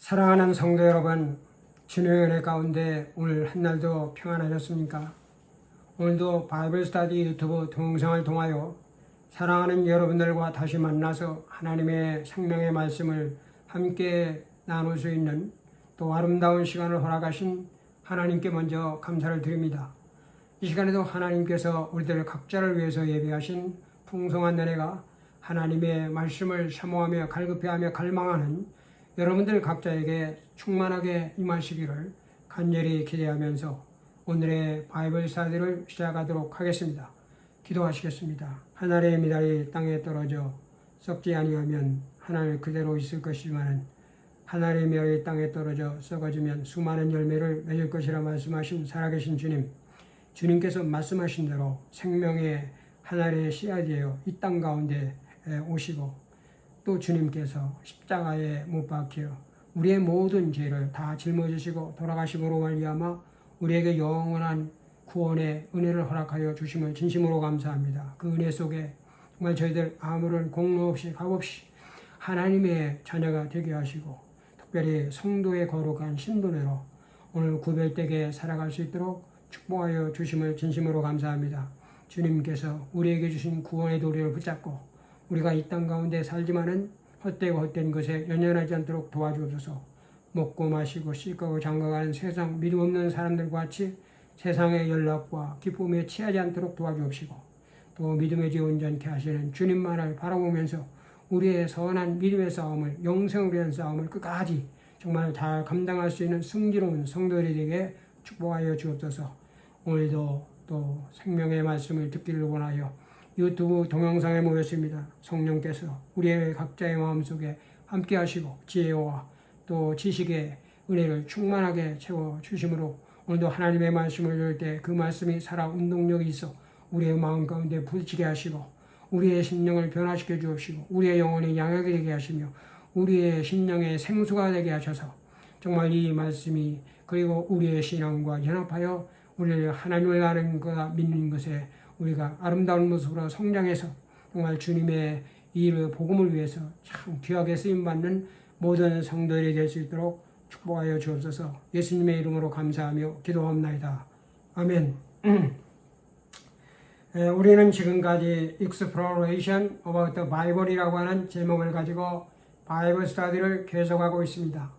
사랑하는 성도 여러분, 주님의 은혜 가운데 오늘 한날도 평안하셨습니까? 오늘도 바이블 스터디 유튜브 동영상을 통하여 사랑하는 여러분들과 다시 만나서 하나님의 생명의 말씀을 함께 나눌 수 있는 또 아름다운 시간을 허락하신 하나님께 먼저 감사를 드립니다. 이 시간에도 하나님께서 우리들 각자를 위해서 예비하신 풍성한 은혜가 하나님의 말씀을 사모하며 갈급해하며 갈망하는 여러분들 각자에게 충만하게 임하시기를 간절히 기대하면서 오늘의 바이블 스터디를 시작하도록 하겠습니다. 기도하시겠습니다. 하늘의 미달이 땅에 떨어져 썩지 아니하면 하늘 그대로 있을 것이지만 하늘의 미달이 땅에 떨어져 썩어지면 수많은 열매를 맺을 것이라 말씀하신 살아계신 주님, 주님께서 말씀하신 대로 생명의 하늘의 씨앗이에요 이 땅 가운데 오시고 또 주님께서 십자가에 못 박혀 우리의 모든 죄를 다 짊어지시고 돌아가심으로 말미암아 우리에게 영원한 구원의 은혜를 허락하여 주심을 진심으로 감사합니다. 그 은혜 속에 정말 저희들 아무런 공로 없이 값 없이 하나님의 자녀가 되게 하시고 특별히 성도의 거룩한 신분으로 오늘 구별되게 살아갈 수 있도록 축복하여 주심을 진심으로 감사합니다. 주님께서 우리에게 주신 구원의 도리를 붙잡고 우리가 이 땅 가운데 살지만은 헛되고 헛된 것에 연연하지 않도록 도와주옵소서. 먹고 마시고 씻고 장가가는 세상 믿음 없는 사람들과 같이 세상의 연락과 기쁨에 취하지 않도록 도와주옵시고 또 믿음의 지 온전케 하시는 주님만을 바라보면서 우리의 선한 믿음의 싸움을 영생을 위한 싸움을 끝까지 정말 잘 감당할 수 있는 승리로운 성도들이 되게 축복하여 주옵소서. 오늘도 또 생명의 말씀을 듣기를 원하여 유튜브 동영상에 모였습니다. 성령께서 우리의 각자의 마음속에 함께 하시고 지혜와 또 지식의 은혜를 충만하게 채워주심으로 오늘도 하나님의 말씀을 들을 때 그 말씀이 살아 운동력이 있어 우리의 마음 가운데 부딪히게 하시고 우리의 심령을 변화시켜 주옵시고 우리의 영혼이 양하게 되게 하시며 우리의 심령의 생수가 되게 하셔서 정말 이 말씀이 그리고 우리의 신앙과 연합하여 우리를 하나님을 아는 것과 믿는 것에 우리가 아름다운 모습으로 성장해서 정말 주님의 일을 복음을 위해서 참 귀하게 쓰임받는 모든 성도들이 될 수 있도록 축복하여 주옵소서. 예수님의 이름으로 감사하며 기도합나이다. 아멘. 우리는 지금까지 Exploration about the Bible이라고 하는 제목을 가지고 바이블 스터디를 계속하고 있습니다.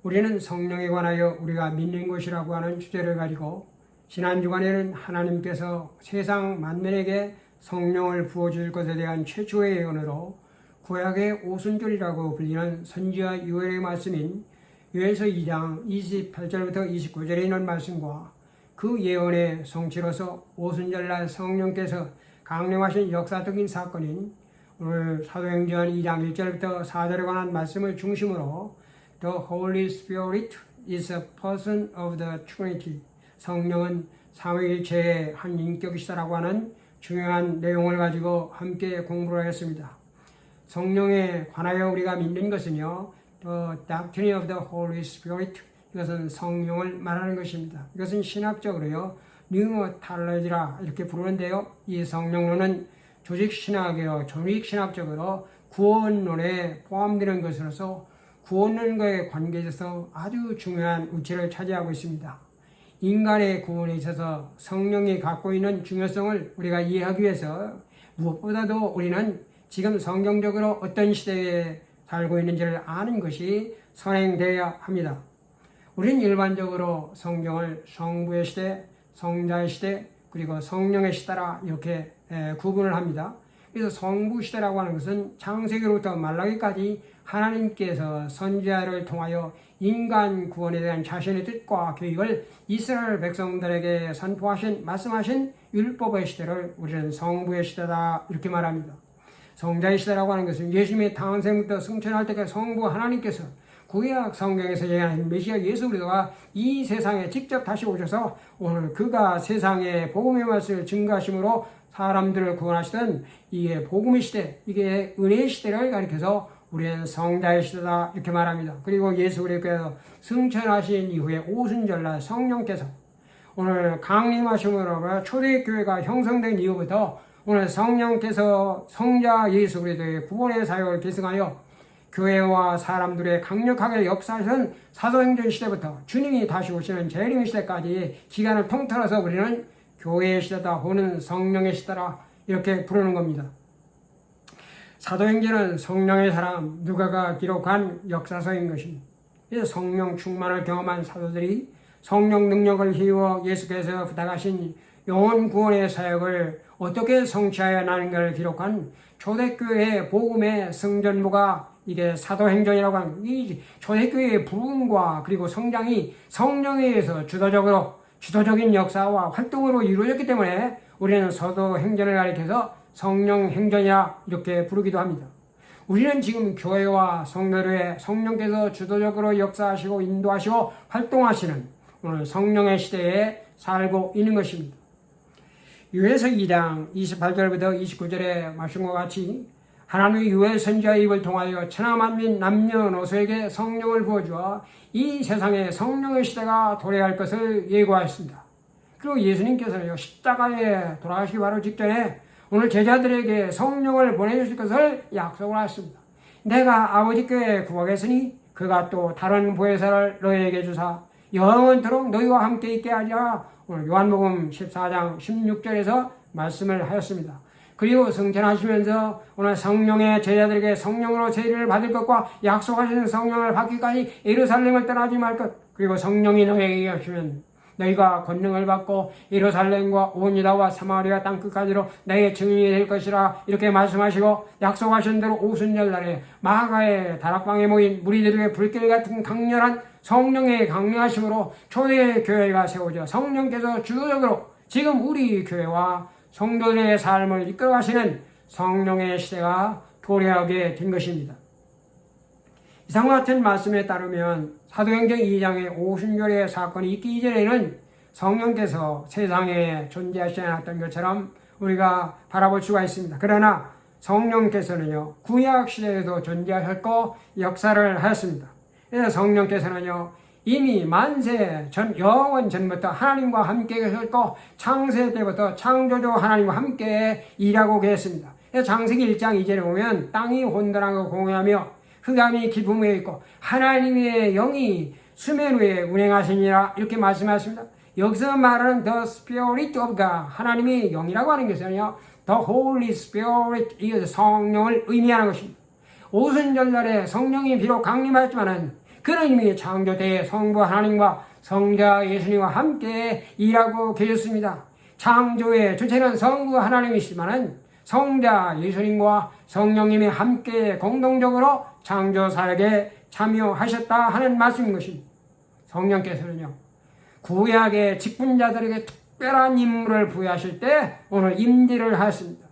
우리는 성령에 관하여 우리가 믿는 것이라고 하는 주제를 가지고 지난 주간에는 하나님께서 세상 만민에게 성령을 부어줄 것에 대한 최초의 예언으로 구약의 오순절이라고 불리는 선지자 요엘의 말씀인 요엘서 2장 28절부터 29절에 있는 말씀과 그 예언의 성취로서 오순절날 성령께서 강림하신 역사적인 사건인 오늘 사도행전 2장 1절부터 4절에 관한 말씀을 중심으로 The Holy Spirit is a person of the Trinity, 성령은 삼위일체의 한 인격이시다라고 하는 중요한 내용을 가지고 함께 공부를 하였습니다. 성령에 관하여 우리가 믿는 것은요, The Doctrine of the Holy Spirit, 이것은 성령을 말하는 것입니다. 이것은 신학적으로요, 뉴머탈러지라 이렇게 부르는데요, 이 성령론은 조직신학이요, 조직신학적으로 구원론에 포함되는 것으로서 구원론과의 관계에서 아주 중요한 위치를 차지하고 있습니다. 인간의 구원에 있어서 성령이 갖고 있는 중요성을 우리가 이해하기 위해서 무엇보다도 우리는 지금 성경적으로 어떤 시대에 살고 있는지를 아는 것이 선행되어야 합니다. 우리는 일반적으로 성경을 성부의 시대, 성자의 시대, 그리고 성령의 시대라 이렇게 구분을 합니다. 그래서 성부 시대라고 하는 것은 창세기로부터 말라기까지 하나님께서 선지자를 통하여 인간 구원에 대한 자신의 뜻과 계획을 이스라엘 백성들에게 선포하신 말씀하신 율법의 시대를 우리는 성부의 시대다 이렇게 말합니다. 성자의 시대라고 하는 것은 예수님의 탄생부터 승천할 때까지 성부 하나님께서 구약 성경에서 얘기하는 메시아 예수 그리스도가 이 세상에 직접 다시 오셔서 오늘 그가 세상에 복음의 말씀을 증거하심으로 사람들을 구원하시던 이게 복음의 시대, 이게 은혜의 시대를 가리켜서 우리는 성자의 시대다 이렇게 말합니다. 그리고 예수 그리스도께서 승천하신 이후에 오순절날 성령께서 오늘 강림하심으로 초대교회가 형성된 이후부터 오늘 성령께서 성자 예수 그리스도의 구원의 사역을 계승하여 교회와 사람들의 강력하게 역사하신 사도행전 시대부터 주님이 다시 오시는 재림 시대까지 기간을 통틀어서 우리는 교회의 시대다 혹은 성령의 시대라 이렇게 부르는 겁니다. 사도행전은 성령의 사람 누가가 기록한 역사서인 것입니다. 성령 충만을 경험한 사도들이 성령 능력을 힘입어 예수께서 부탁하신 영혼 구원의 사역을 어떻게 성취하여 나는가를 기록한 초대교회의 복음의 성전부가 이게 사도행전이라고 하는 이 초대교회의 부흥과 그리고 성장이 성령에 의해서 주도적인 역사와 활동으로 이루어졌기 때문에 우리는 사도행전을 가리켜서 성령행전이라 이렇게 부르기도 합니다. 우리는 지금 교회와 성도교회 성령께서 주도적으로 역사하시고 인도하시고 활동하시는 오늘 성령의 시대에 살고 있는 것입니다. 요한서 2장 28절부터 29절의 말씀과 같이 하나님의 유해 선지자의 입을 통하여 천하 만민 남녀노소에게 성령을 부어주어 이 세상에 성령의 시대가 도래할 것을 예고하였습니다. 그리고 예수님께서는 십자가에 돌아가시기 바로 직전에 오늘 제자들에게 성령을 보내주실 것을 약속을 하셨습니다. 내가 아버지께 구하겠으니 그가 또 다른 보혜사를 너희에게 주사 영원토록 너희와 함께 있게 하리라. 오늘 요한복음 14장 16절에서 말씀을 하였습니다. 그리고 승천하시면서 오늘 성령의 제자들에게 성령으로 세례를 받을 것과 약속하시는 성령을 받기까지 예루살렘을 떠나지 말 것, 그리고 성령이 너희에게 하시면 너희가 권능을 받고 예루살렘과 온 유다와 사마리아 땅끝까지로 나의 증인이 될 것이라 이렇게 말씀하시고 약속하신 대로 오순절날에 마가의 다락방에 모인 무리들에게 불길 같은 강렬한 성령의 강력하심으로 초대 교회가 세워져 성령께서 주도적으로 지금 우리 교회와 성도들의 삶을 이끌어가시는 성령의 시대가 도래하게 된 것입니다. 이상과 같은 말씀에 따르면 사도행전 2장의 오순절의 사건이 있기 이전에는 성령께서 세상에 존재하지 않았던 것처럼 우리가 바라볼 수가 있습니다. 그러나 성령께서는요, 구약 시대에도 존재하셨고 역사를 하였습니다. 그래서 성령께서는요, 이미 만세 전 영원 전부터 하나님과 함께 계셨고 창세 때부터 창조주 하나님과 함께 일하고 계셨습니다. 창세기 1장 2절에 보면 땅이 혼돈하고 공허하며 흑암이 깊음 위에 있고 하나님의 영이 수면 위에 운행하시니라 이렇게 말씀하십니다. 여기서 말하는 The Spirit of God, 하나님의 영이라고 하는 것은요, The Holy Spirit, 이게 성령을 의미하는 것입니다. 오순절날에 성령이 비록 강림하였지만은 그는 이미 창조 때에 성부 하나님과 성자 예수님과 함께 일하고 계셨습니다. 창조의 주체는 성부 하나님이시지만은 성자 예수님과 성령님이 함께 공동적으로 창조 사역에 참여하셨다 하는 말씀인 것입니다. 성령께서는요, 구약의 직분자들에게 특별한 임무를 부여하실 때 오늘 임재를 하였습니다.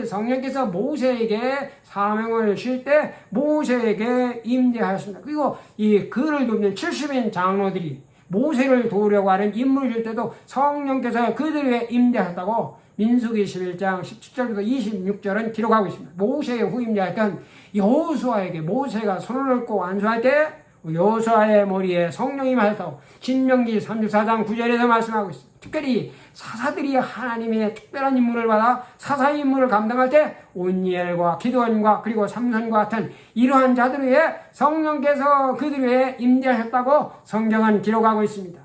성령께서 모세에게 사명을 주실 때 모세에게 임재하였습니다. 그리고 이 글을 돕는 70인 장로들이 모세를 도우려고 하는 임무를 줄 때도 성령께서 그들에게 임재하셨다고 민수기 11장 17절부터 26절은 기록하고 있습니다. 모세의 후임자였던 여호수아에게 모세가 손을 얹고 안수할 때 여호수아의 머리에 성령이 임하셨다고 신명기 34장 9절에서 말씀하고 있습니다. 특별히 사사들이 하나님의 특별한 임무를 받아 사사 임무를 감당할 때 온니엘과 기드온과 그리고 삼손과 같은 이러한 자들 위해 성령께서 그들 위해 임재하셨다고 성경은 기록하고 있습니다.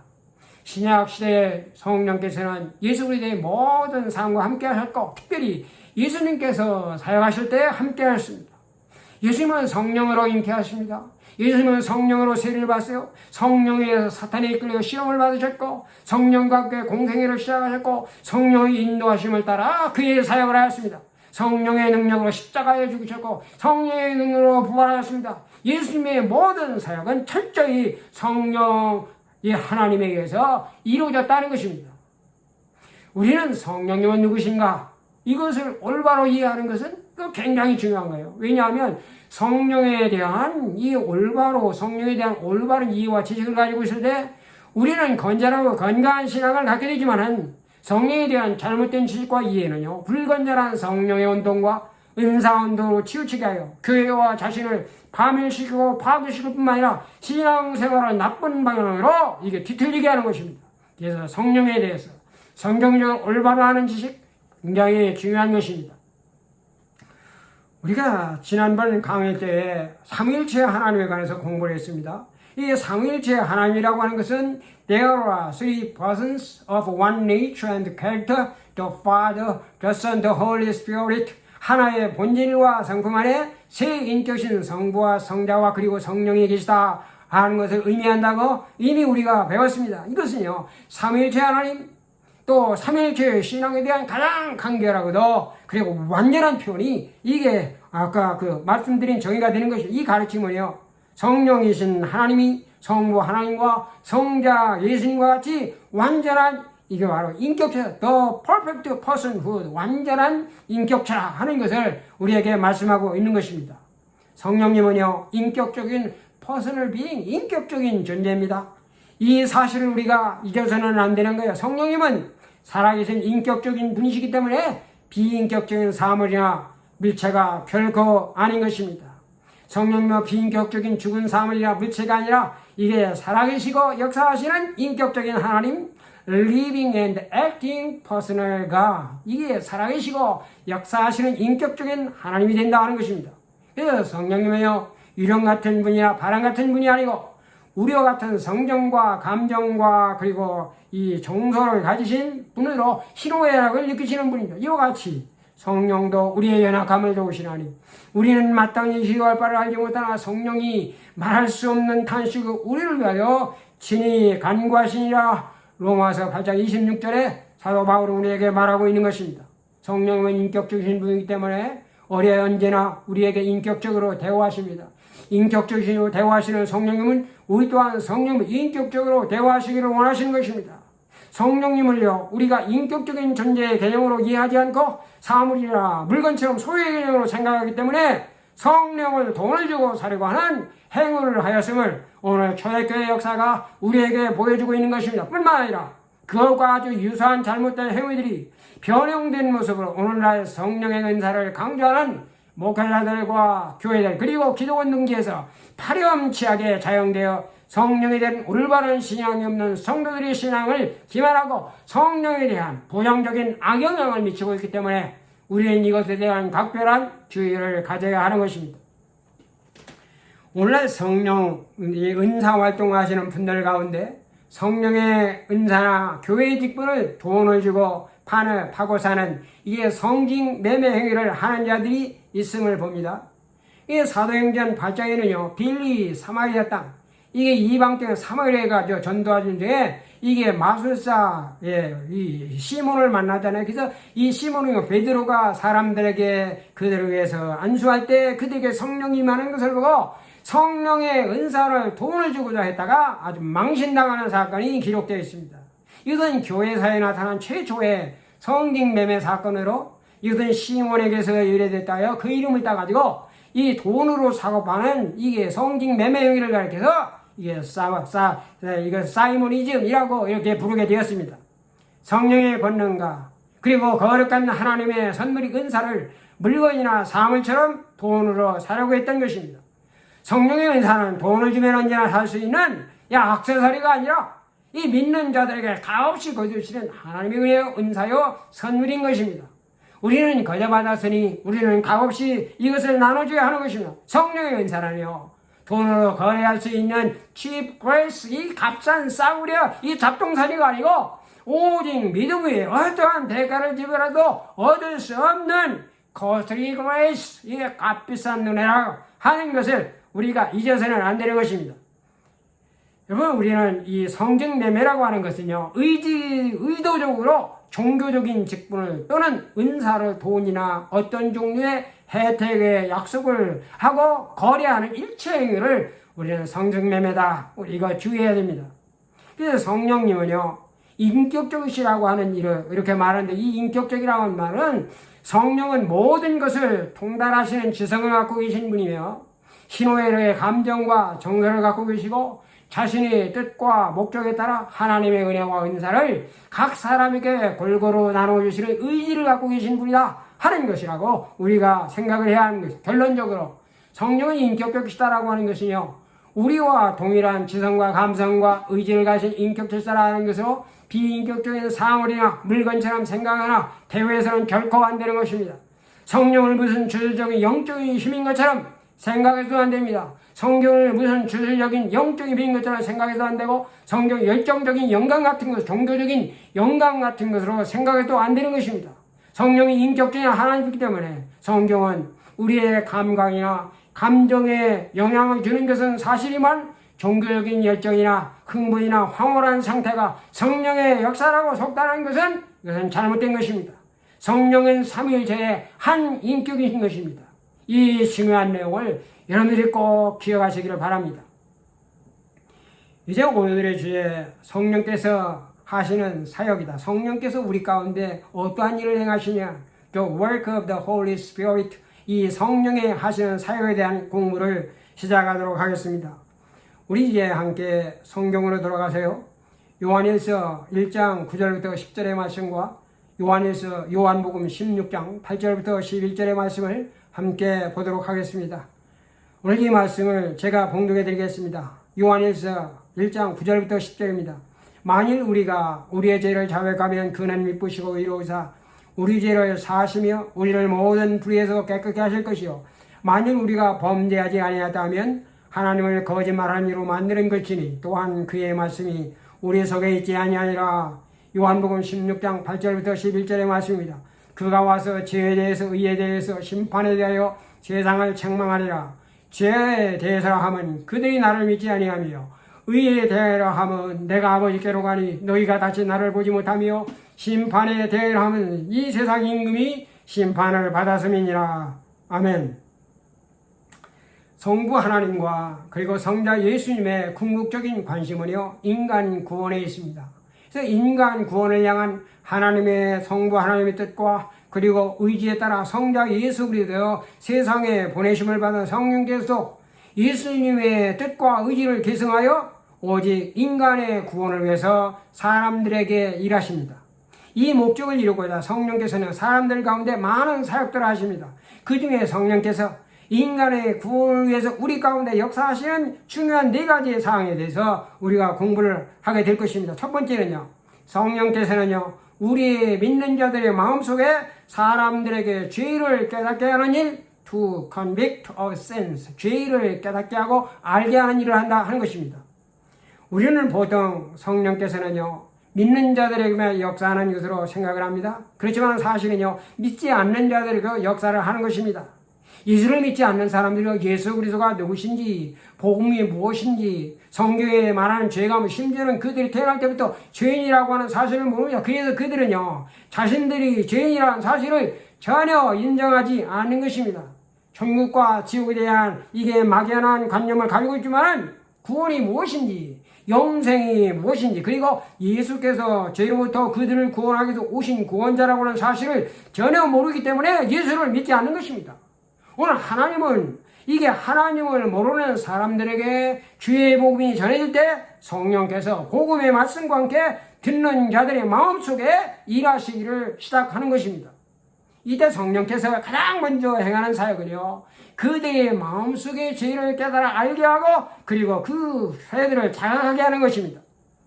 신약시대의 성령께서는 예수 그리스도의 모든 삶과 함께 하셨고 특별히 예수님께서 사역하실 때 함께 하셨습니다. 예수님은 성령으로 잉태하십니다. 예수님은 성령으로 세례를 받았어요. 성령에 의해서 사탄에 이끌려 시험을 받으셨고 성령과 함께 공생애를 시작하셨고 성령의 인도하심을 따라 그의 사역을 하였습니다. 성령의 능력으로 십자가에 죽으셨고 성령의 능력으로 부활하였습니다. 예수님의 모든 사역은 철저히 성령의 하나님에 의해서 이루어졌다는 것입니다. 우리는 성령님은 누구신가? 이것을 올바로 이해하는 것은 굉장히 중요한 거예요. 왜냐하면 성령에 대한 성령에 대한 올바른 이해와 지식을 가지고 있을 때 우리는 건전하고 건강한 신앙을 갖게 되지만은 성령에 대한 잘못된 지식과 이해는요, 불건전한 성령의 운동과 은사 운동으로 치우치게 하여 교회와 자신을 파멸시키고 파괴시킬 뿐만 아니라 신앙생활을 나쁜 방향으로 이게 뒤틀리게 하는 것입니다. 그래서 성령에 대해서 성경적으로 올바로 하는 지식 굉장히 중요한 것입니다. 우리가 지난번 강의 때에 삼위일체 하나님에 관해서 공부를 했습니다. 이 삼위일체 하나님이라고 하는 것은 There are three persons of one nature and character, the Father, the Son, the Holy Spirit. 하나의 본질과 성품 안에 세 인격신 성부와 성자와 그리고 성령이 계시다 하는 것을 의미한다고 이미 우리가 배웠습니다. 이것은요, 삼위일체 하나님, 또 삼위일체 신앙에 대한 가장 간결하고도 그리고 완전한 표현이 이게 아까 그 말씀드린 정의가 되는 것이죠. 이 가르침은요, 성령이신 하나님이 성부 하나님과 성자 예수님과 같이 완전한, 이게 바로 인격체, the perfect personhood, 완전한 인격체라 하는 것을 우리에게 말씀하고 있는 것입니다. 성령님은요, 인격적인 personal being, 인격적인 존재입니다. 이 사실을 우리가 잊어서는 안 되는 거예요. 성령님은 살아계신 인격적인 분이시기 때문에 비인격적인 사물이나 물체가 결코 아닌 것입니다. 성령님은 비인격적인 죽은 사물이나 물체가 아니라 이게 살아계시고 역사하시는 인격적인 하나님, living and acting personal God, 이게 살아계시고 역사하시는 인격적인 하나님이 된다 하는 것입니다. 그래서 성령님은요, 유령 같은 분이나 바람 같은 분이 아니고 우려 같은 성정과 감정과 그리고 이 정서를 가지신 분으로 희노애락을 느끼시는 분입니다. 이와 같이 성령도 우리의 연약함을 도우시나니 우리는 마땅히 기도할 바를 알지 못하나 성령이 말할 수 없는 탄식으로 우리를 위하여 친히 간구하시니라. 로마서 8장 26절에 사도 바울은 우리에게 말하고 있는 것입니다. 성령은 인격적이신 분이기 때문에 어려 언제나 우리에게 인격적으로 대화하십니다. 인격적으로 대화하시는 성령님은 우리 또한 성령을 인격적으로 대화하시기를 원하시는 것입니다. 성령님을요, 우리가 인격적인 존재의 개념으로 이해하지 않고 사물이나 물건처럼 소유의 개념으로 생각하기 때문에 성령을 돈을 주고 사려고 하는 행위를 하였음을 오늘 초대교회 역사가 우리에게 보여주고 있는 것입니다. 뿐만 아니라 그것과 아주 유사한 잘못된 행위들이 변형된 모습으로 오늘날 성령의 은사를 강조하는 목회자들과 교회들 그리고 기도원 등지에서 파렴치하게 자영되어 성령에 대한 올바른 신앙이 없는 성도들의 신앙을 기만하고 성령에 대한 부정적인 악영향을 미치고 있기 때문에 우리는 이것에 대한 각별한 주의를 가져야 하는 것입니다. 오늘날 성령 은사 활동하시는 분들 가운데 성령의 은사나 교회의 직분을 돈을 주고 파고 사는 이게 성직 매매 행위를 하는 자들이 있음을 봅니다. 이 사도행전 8장에는요, 빌리 사마리아 땅, 이게 이방 땅 사마리아가 전도하는 중에 이게 마술사 이 시몬을 만나잖아요. 그래서 이 시몬이 베드로가 사람들에게 그들을 위해서 안수할 때 그들에게 성령이 임하는 것을 보고 성령의 은사를 돈을 주고자 했다가 아주 망신당하는 사건이 기록되어 있습니다. 이것은 교회사에 나타난 최초의 성직 매매 사건으로 이것은 시몬에게서 유래됐다요. 그 이름을 따가지고 이 돈으로 사고 파는 이게 성직 매매 행위를 가리켜서 이게 이거 사이모니즘이라고 이렇게 부르게 되었습니다. 성령의 권능과 그리고 거룩한 하나님의 선물이 은사를 물건이나 사물처럼 돈으로 사려고 했던 것입니다. 성령의 은사는 돈을 주면 언제나 살 수 있는 액세서리가 아니라 이 믿는 자들에게 값없이 거두시는 하나님의 은혜요 은사요 선물인 것입니다. 우리는 거저 받았으니 우리는 값없이 이것을 나눠줘야 하는 것입니다. 성령의 은사는요, 돈으로 거래할 수 있는 cheap grace, 이 값싼 싸구려 이 잡동사니가 아니고 오직 믿음 위에 어떠한 대가를 지불해도 얻을 수 없는 costly grace, 이 값비싼 은혜라고 하는 것을 우리가 잊어서는 안 되는 것입니다. 여러분, 우리는 이 성직 매매라고 하는 것은요, 의도적으로 종교적인 직분을 또는 은사를 돈이나 어떤 종류의 혜택의 약속을 하고 거래하는 일체 행위를 우리는 성직 매매다. 우리 이거 주의해야 됩니다. 그래서 성령님은요, 인격적이시라고 하는 일을 이렇게 말하는데 이 인격적이라고 하는 말은 성령은 모든 것을 통달하시는 지성을 갖고 계신 분이며 희노애락의 감정과 정서를 갖고 계시고 자신의 뜻과 목적에 따라 하나님의 은혜와 은사를 각 사람에게 골고루 나눠주시는 의지를 갖고 계신 분이다 하는 것이라고 우리가 생각을 해야 하는 것입니다. 결론적으로 성령은 인격적이시다라고 하는 것은요, 우리와 동일한 지성과 감성과 의지를 가진 인격질사라는 것으로 비인격적인 사물이나 물건처럼 생각하나 대회에서는 결코 안 되는 것입니다. 성령을 무슨 주술적인 영적인 힘인 것처럼 생각해서도 안 됩니다. 성경을 무슨 주술적인 영적인 힘인 것처럼 생각해서도 안 되고, 성경 열정적인 영광 같은 것, 종교적인 영광 같은 것으로 생각해도 안 되는 것입니다. 성령이 인격적인 하나님이기 때문에 성경은 우리의 감각이나 감정에 영향을 주는 것은 사실이지만, 종교적인 열정이나 흥분이나 황홀한 상태가 성령의 역사라고 속단하는 것은 이것은 잘못된 것입니다. 성령은 삼위일체의 한 인격이신 것입니다. 이 중요한 내용을 여러분들이 꼭 기억하시기를 바랍니다. 이제 오늘의 주제, 성령께서 하시는 사역이다. 성령께서 우리 가운데 어떠한 일을 행하시냐, The work of the Holy Spirit, 이 성령의 하시는 사역에 대한 공부를 시작하도록 하겠습니다. 우리 이제 함께 성경으로 돌아가세요. 요한일서 1장 9절부터 10절의 말씀과 요한복음 16장 8절부터 11절의 말씀을 함께 보도록 하겠습니다. 오늘 이 말씀을 제가 봉독해 드리겠습니다. 요한일서 1장 9절부터 10절입니다. 만일 우리가 우리의 죄를 자백하면 그는 미쁘시고 의로우사 우리 죄를 사하시며 우리를 모든 불의에서 깨끗게 하실 것이요, 만일 우리가 범죄하지 아니하다면 하나님을 거짓말하는 이로 만드는 것이니 또한 그의 말씀이 우리 속에 있지 아니하니라. 요한복음 16장 8절부터 11절의 말씀입니다. 그가 와서 죄에 대해서 의에 대해서 심판에 대하여 세상을 책망하리라. 죄에 대해서라 하면 그들이 나를 믿지 아니하며, 의에 대하여 하면 내가 아버지께로 가니 너희가 다시 나를 보지 못하며, 심판에 대하여 하면 이 세상 임금이 심판을 받았음이니라. 아멘. 성부 하나님과 그리고 성자 예수님의 궁극적인 관심은요, 인간 구원에 있습니다. 그래서 인간 구원을 향한 하나님의 성부 하나님의 뜻과 그리고 의지에 따라 성자 예수 그리스도 세상에 보내심을 받은 성령께서 예수님의 뜻과 의지를 계승하여 오직 인간의 구원을 위해서 사람들에게 일하십니다. 이 목적을 이루고자 성령께서는 사람들 가운데 많은 사역들을 하십니다. 그 중에 성령께서 인간의 구원을 위해서 우리 가운데 역사하시는 중요한 4가지의 사항에 대해서 우리가 공부를 하게 될 것입니다. 첫 번째는요, 성령께서는요, 우리 믿는 자들의 마음속에 사람들에게 죄를 깨닫게 하는 일, to convict of sins, 죄를 깨닫게 하고 알게 하는 일을 한다 하는 것입니다. 우리는 보통 성령께서는요, 믿는 자들에게 역사하는 것으로 생각을 합니다. 그렇지만 사실은요, 믿지 않는 자들에게 역사를 하는 것입니다. 예수를 믿지 않는 사람들이 예수 그리스도가 누구신지, 복음이 무엇인지, 성경에 말하는 죄가 심지어는 그들이 태어날 때부터 죄인이라고 하는 사실을 모릅니다. 그래서 그들은요, 자신들이 죄인이라는 사실을 전혀 인정하지 않는 것입니다. 천국과 지옥에 대한 이게 막연한 관념을 가지고 있지만, 구원이 무엇인지, 영생이 무엇인지, 그리고 예수께서 죄로부터 그들을 구원하기 위해서 오신 구원자라고 하는 사실을 전혀 모르기 때문에 예수를 믿지 않는 것입니다. 오늘 하나님은 이게 하나님을 모르는 사람들에게 주의 복음이 전해질 때 성령께서 복음의 말씀과 함께 듣는 자들의 마음속에 일하시기를 시작하는 것입니다. 이때 성령께서 가장 먼저 행하는 사역은요, 그들의 마음속에 죄를 깨달아 알게 하고 그리고 그 죄들을 자각하게 하는 것입니다.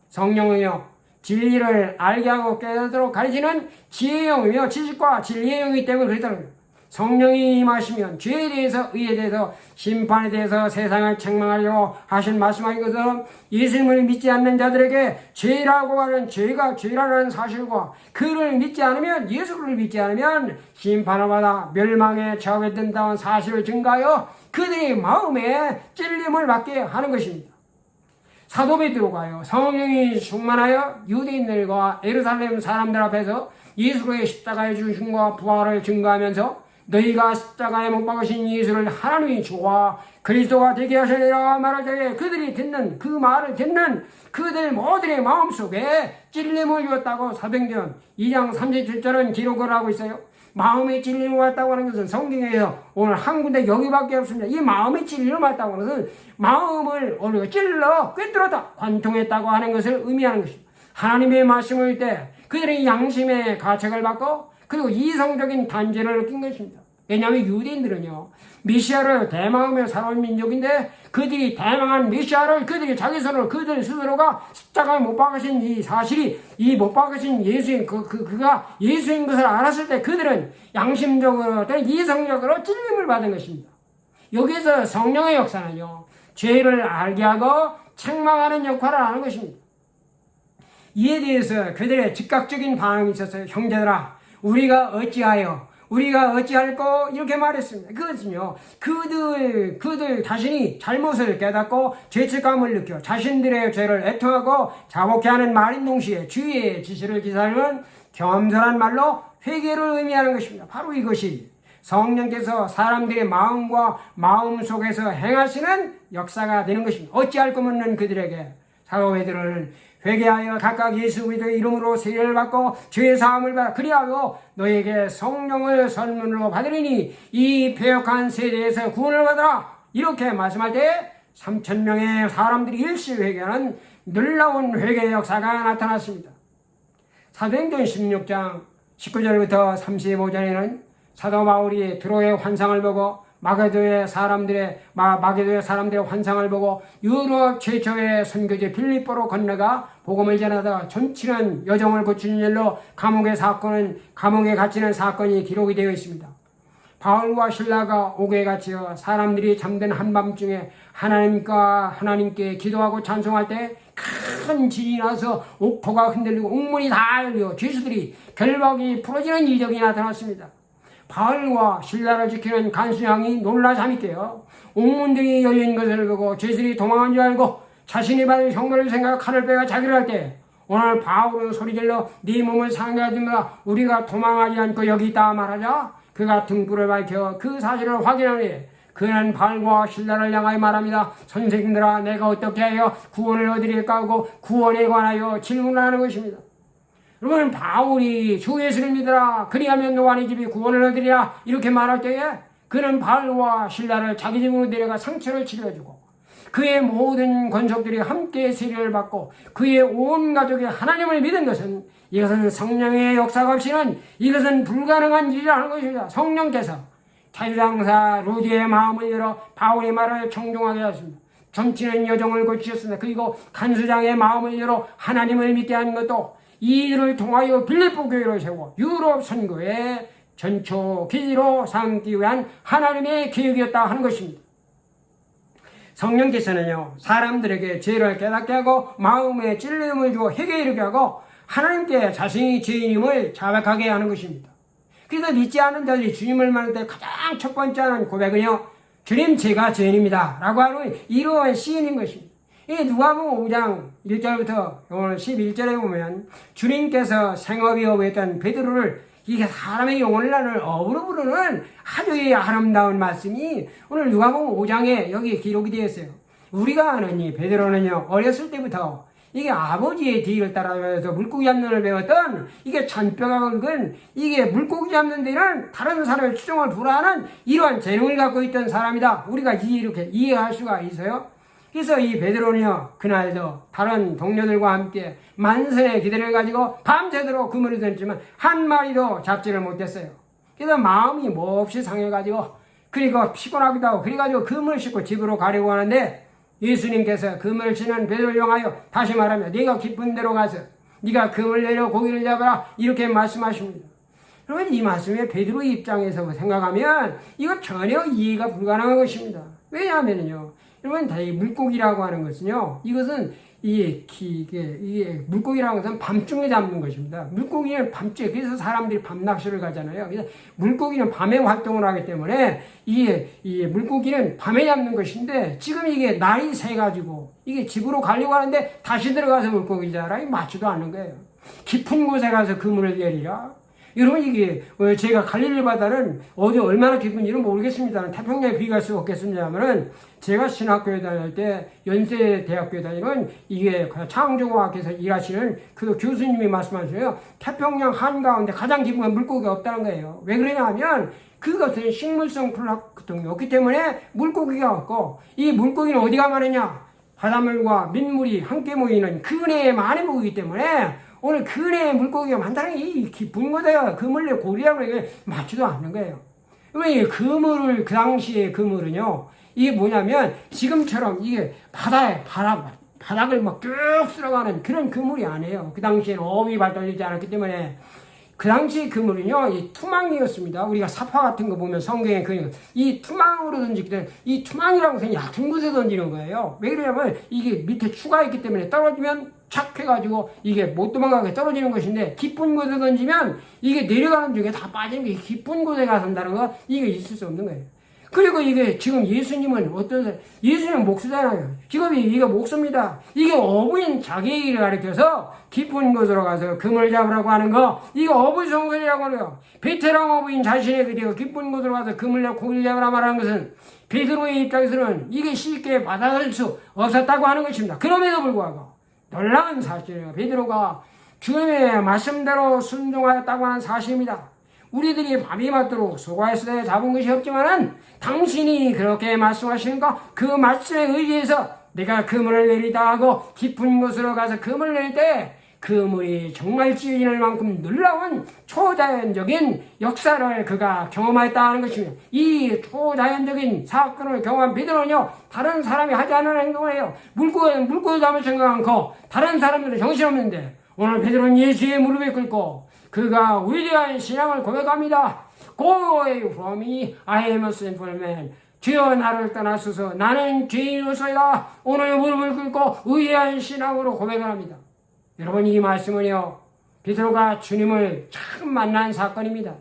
성령은요, 진리를 알게 하고 깨닫도록 가르치는 지혜의 영이며 지식과 진리의 영이기 때문에 그렇다는 거예요. 성령이 임하시면 죄에 대해서 의에 대해서 심판에 대해서 세상을 책망하려고 하신 말씀하신 것처럼 예수님을 믿지 않는 자들에게 죄라고 하는 죄가 죄라는 사실과 그를 믿지 않으면, 예수를 믿지 않으면 심판을 받아 멸망에 처하게 된다는 사실을 증가하여 그들의 마음에 찔림을 받게 하는 것입니다. 사도 베드로가요, 성령이 충만하여 유대인들과 예루살렘 사람들 앞에서 예수의 십자가의 죽음과 부활을 증거하면서 너희가 십자가에 못 박으신 예수를 하나님이 주와 그리스도가 되게 하시리라 말할 때에 그들이 듣는 그 말을 듣는 그들 모두의 마음속에 찔림을 주었다고 사도행전 2장 37절은 기록을 하고 있어요. 마음에 찔림을 받았다고 하는 것은 성경에서 오늘 한 군데 여기밖에 없습니다. 이 마음에 찔림을 받았다고 하는 것은 마음을 우리가 찔러 꿰뚫었다, 관통했다고 하는 것을 의미하는 것입니다. 하나님의 말씀을 때 그들의 양심의 가책을 받고 그리고 이성적인 단죄를 느낀 것입니다. 왜냐하면 유대인들은요, 메시아를 대망하며 살아온 민족인데 그들이 대망한 메시아를 그들이 자기 손으로 그들 스스로가 십자가에 못 박으신 이 사실이 이 못 박으신 예수인 그가 예수인 것을 알았을 때 그들은 양심적으로 또는 이성적으로 찔림을 받은 것입니다. 여기서 성령의 역사는요, 죄를 알게 하고 책망하는 역할을 하는 것입니다. 이에 대해서 그들의 즉각적인 반응이 있었어요. 형제들아, 우리가 어찌할꼬 이렇게 말했습니다. 그것은요, 그들 자신이 잘못을 깨닫고 죄책감을 느껴 자신들의 죄를 애통하고 자복해 하는 말인 동시에 주의 지시를 기사하는 겸손한 말로 회개를 의미하는 것입니다. 바로 이것이 성령께서 사람들의 마음과 마음 속에서 행하시는 역사가 되는 것입니다. 어찌할 거면 그들에게 사도 베드로는 회개하여 각각 예수 그리스도의 이름으로 세례를 받고 죄의 사함을 받아 그리하여 너에게 성령을 선물로 받으리니 이 패역한 세대에서 구원을 받아라 이렇게 말씀할 때 3,000명의 사람들이 일시 회개하는 놀라운 회개의 역사가 나타났습니다. 사도행전 16장 19절부터 35절에는 사도 바울이 드로의 환상을 보고 마게도의 사람들의 환상을 보고 유럽 최초의 선교지 빌립보로 건너가 복음을 전하다가 전치는 여정을 거치는 일로 감옥에 갇히는 사건이 기록이 되어 있습니다. 바울과 실라가 옥에 갇혀 사람들이 잠든 한밤중에 하나님께 기도하고 찬송할 때 큰 진이 나서 옥토가 흔들리고 옥문이 다 열려 죄수들이 결박이 풀어지는 이적이 나타났습니다. 바울과 신라를 지키는 간수장이 놀라 잠이 깨어 옥문들이 열린 것을 보고 죄수들이 도망한 줄 알고 자신이 받을 형벌을 생각하여 칼을 빼가 자기를 할 때 오늘 바울은 소리질러 네 몸을 상하지마 우리가 도망하지 않고 여기 있다 말하자 그가 등불을 밝혀 그 사실을 확인하니 그는 바울과 신라를 향하여 말합니다. 선생님들아 내가 어떻게 하여 구원을 얻으릴까 하고 구원에 관하여 질문을 하는 것입니다. 여러분 바울이 주 예수를 믿으라 그리하면 너와 네 집이 구원을 얻으리라 이렇게 말할 때에 그는 바울과 신라를 자기 집으로 데려가 상처를 치료해주고 그의 모든 권속들이 함께 세례를 받고 그의 온 가족이 하나님을 믿은 것은 이것은 성령의 역사가 없이는 이것은 불가능한 일이라는 것입니다. 성령께서 자유장사 루디의 마음을 열어 바울의 말을 청중하게 하였습니다. 전치는 여정을 거치셨습니다. 그리고 간수장의 마음을 열어 하나님을 믿게 하는 것도 이들을 통하여 빌립보 교회를 세워 유럽 선교의 전초 기지로 삼기 위한 하나님의 계획이었다 하는 것입니다. 성령께서는요 사람들에게 죄를 깨닫게 하고 마음에 찔림을 주어 회개에 이르게 하고 하나님께 자신이 죄인임을 자백하게 하는 것입니다. 그래서 믿지 않은 자들이 주님을 만날 때 가장 첫 번째 하는 고백은요 주님 제가 죄인입니다 라고 하는 이러한 시인인 것입니다. 이 누가복음 5장 1절부터 오늘 11절에 보면 주님께서 생업이 어부였던 베드로를 이게 사람의 영혼을 나눌 어부로 부르는 아주 아름다운 말씀이 오늘 누가복음 5장에 여기 기록이 되어 있어요. 우리가 아는 이 베드로는요 어렸을 때부터 이게 아버지의 뒤를 따라서 물고기 잡는 걸 배웠던 이게 잔뼈가 굵은 이게 물고기 잡는 데는 다른 사람의 추종을 불허하는 이러한 재능을 갖고 있던 사람이다. 우리가 이렇게 이해할 수가 있어요. 그래서 이 베드로는요 그날도 다른 동료들과 함께 만선의 기대를 가지고 밤새도록 그물을 던지만 한 마리도 잡지를 못했어요. 그래서 마음이 몹시 상해가지고 그리고 피곤하기도 하고 그래가지고 그물을 싣고 집으로 가려고 하는데 예수님께서 그물을 치는 베드로를 향하여 다시 말하며 네가 깊은 데로 가서 네가 그물 내려 고기를 잡아라 이렇게 말씀하십니다. 그러면 이 말씀에 베드로의 입장에서 생각하면 이거 전혀 이해가 불가능한 것입니다. 왜냐하면요 여러분 이 물고기라고 하는 것은요 이것은 이게 물고기라는 것은 밤중에 잡는 것입니다. 물고기는 밤중에 그래서 사람들이 밤낚시를 가잖아요. 그래서 물고기는 밤에 활동을 하기 때문에 이 물고기는 밤에 잡는 것인데 지금 이게 날이 새가지고 이게 집으로 가려고 하는데 다시 들어가서 물고기 잡아라 맞지도 않는 거예요. 깊은 곳에 가서 그물을 내리라. 여러분 이게 제가 갈릴리 바다는 어디 얼마나 깊은지는 모르겠습니다. 태평양에 비교할 수 없겠습니다만은 제가 신학교에 다닐 때 연세대학교에 다니는 이게 창조공학에서 일하시는 그 교수님이 말씀하셔요. 태평양 한가운데 가장 깊은 건 물고기가 없다는 거예요. 왜 그러냐 하면 그것은 식물성 플랑크톤이 없기 때문에 물고기가 없고 이 물고기는 어디가 많으냐 바닷물과 민물이 함께 모이는 근해에 많이 모이기 때문에 오늘 근해에 물고기가 많다는 이 깊은 거다. 그물에 고리라고 이게 맞지도 않는 거예요. 왜 그물을, 그 당시에 그물은요, 이게 뭐냐면 지금처럼 이게 바닥을 막 쭉 쓸어가는 그런 그물이 아니에요. 그 당시에는 어업이 발달되지 않았기 때문에 그 당시 그물은요, 이 투망이었습니다. 우리가 사파 같은 거 보면 성경에 이 투망으로 던지기 때문에 이 투망이라고 그냥 얕은 곳에 던지는 거예요. 왜 그러냐면 이게 밑에 추가 있기 때문에 떨어지면 착 해가지고 이게 못 도망가게 떨어지는 것인데 깊은 곳에 던지면 이게 내려가는 중에 다 빠지는 게 깊은 곳에 가선다는 거 이게 있을 수 없는 거예요. 그리고 이게 지금 예수님은 예수님은 목수잖아요. 직업이 이게 목수입니다. 이게 어부인 자기를 가리켜서 깊은 곳으로 가서 금을 잡으라고 하는 거, 이거 어부 성설이라고 하네요. 베테랑 어부인 자신의 그리고 깊은 곳으로 가서 금을 잡고 고기를 잡으라 말하는 것은 베드로의 입장에서는 이게 쉽게 받아들일 수 없었다고 하는 것입니다. 그럼에도 불구하고 놀라운 사실이에요. 베드로가 주님의 말씀대로 순종하였다고 하는 사실입니다. 우리들이 밤이 맞도록 수고했을 때 잡은 것이 없지만은 당신이 그렇게 말씀하시는가 그 말씀에 의지해서 내가 그물을 내리다 하고 깊은 곳으로 가서 그물을 낼 때 그물이 정말 찢어질 만큼 놀라운 초자연적인 역사를 그가 경험했다는 것입니다. 이 초자연적인 사건을 경험한 베드로는요, 다른 사람이 하지 않는 행동을 해요. 물고기 잡을 생각 않고 다른 사람들은 정신없는데 오늘 베드로는 예수의 무릎에 꿇고 그가 위대한 신앙을 고백합니다. Go away from me, I am a sinful man. 주여 나를 떠나소서, 나는 죄인으로서이다. 오늘 무릎을 꿇고 위대한 신앙으로 고백을 합니다. 여러분, 이 말씀은요, 베드로가 주님을 처음 만난 사건입니다.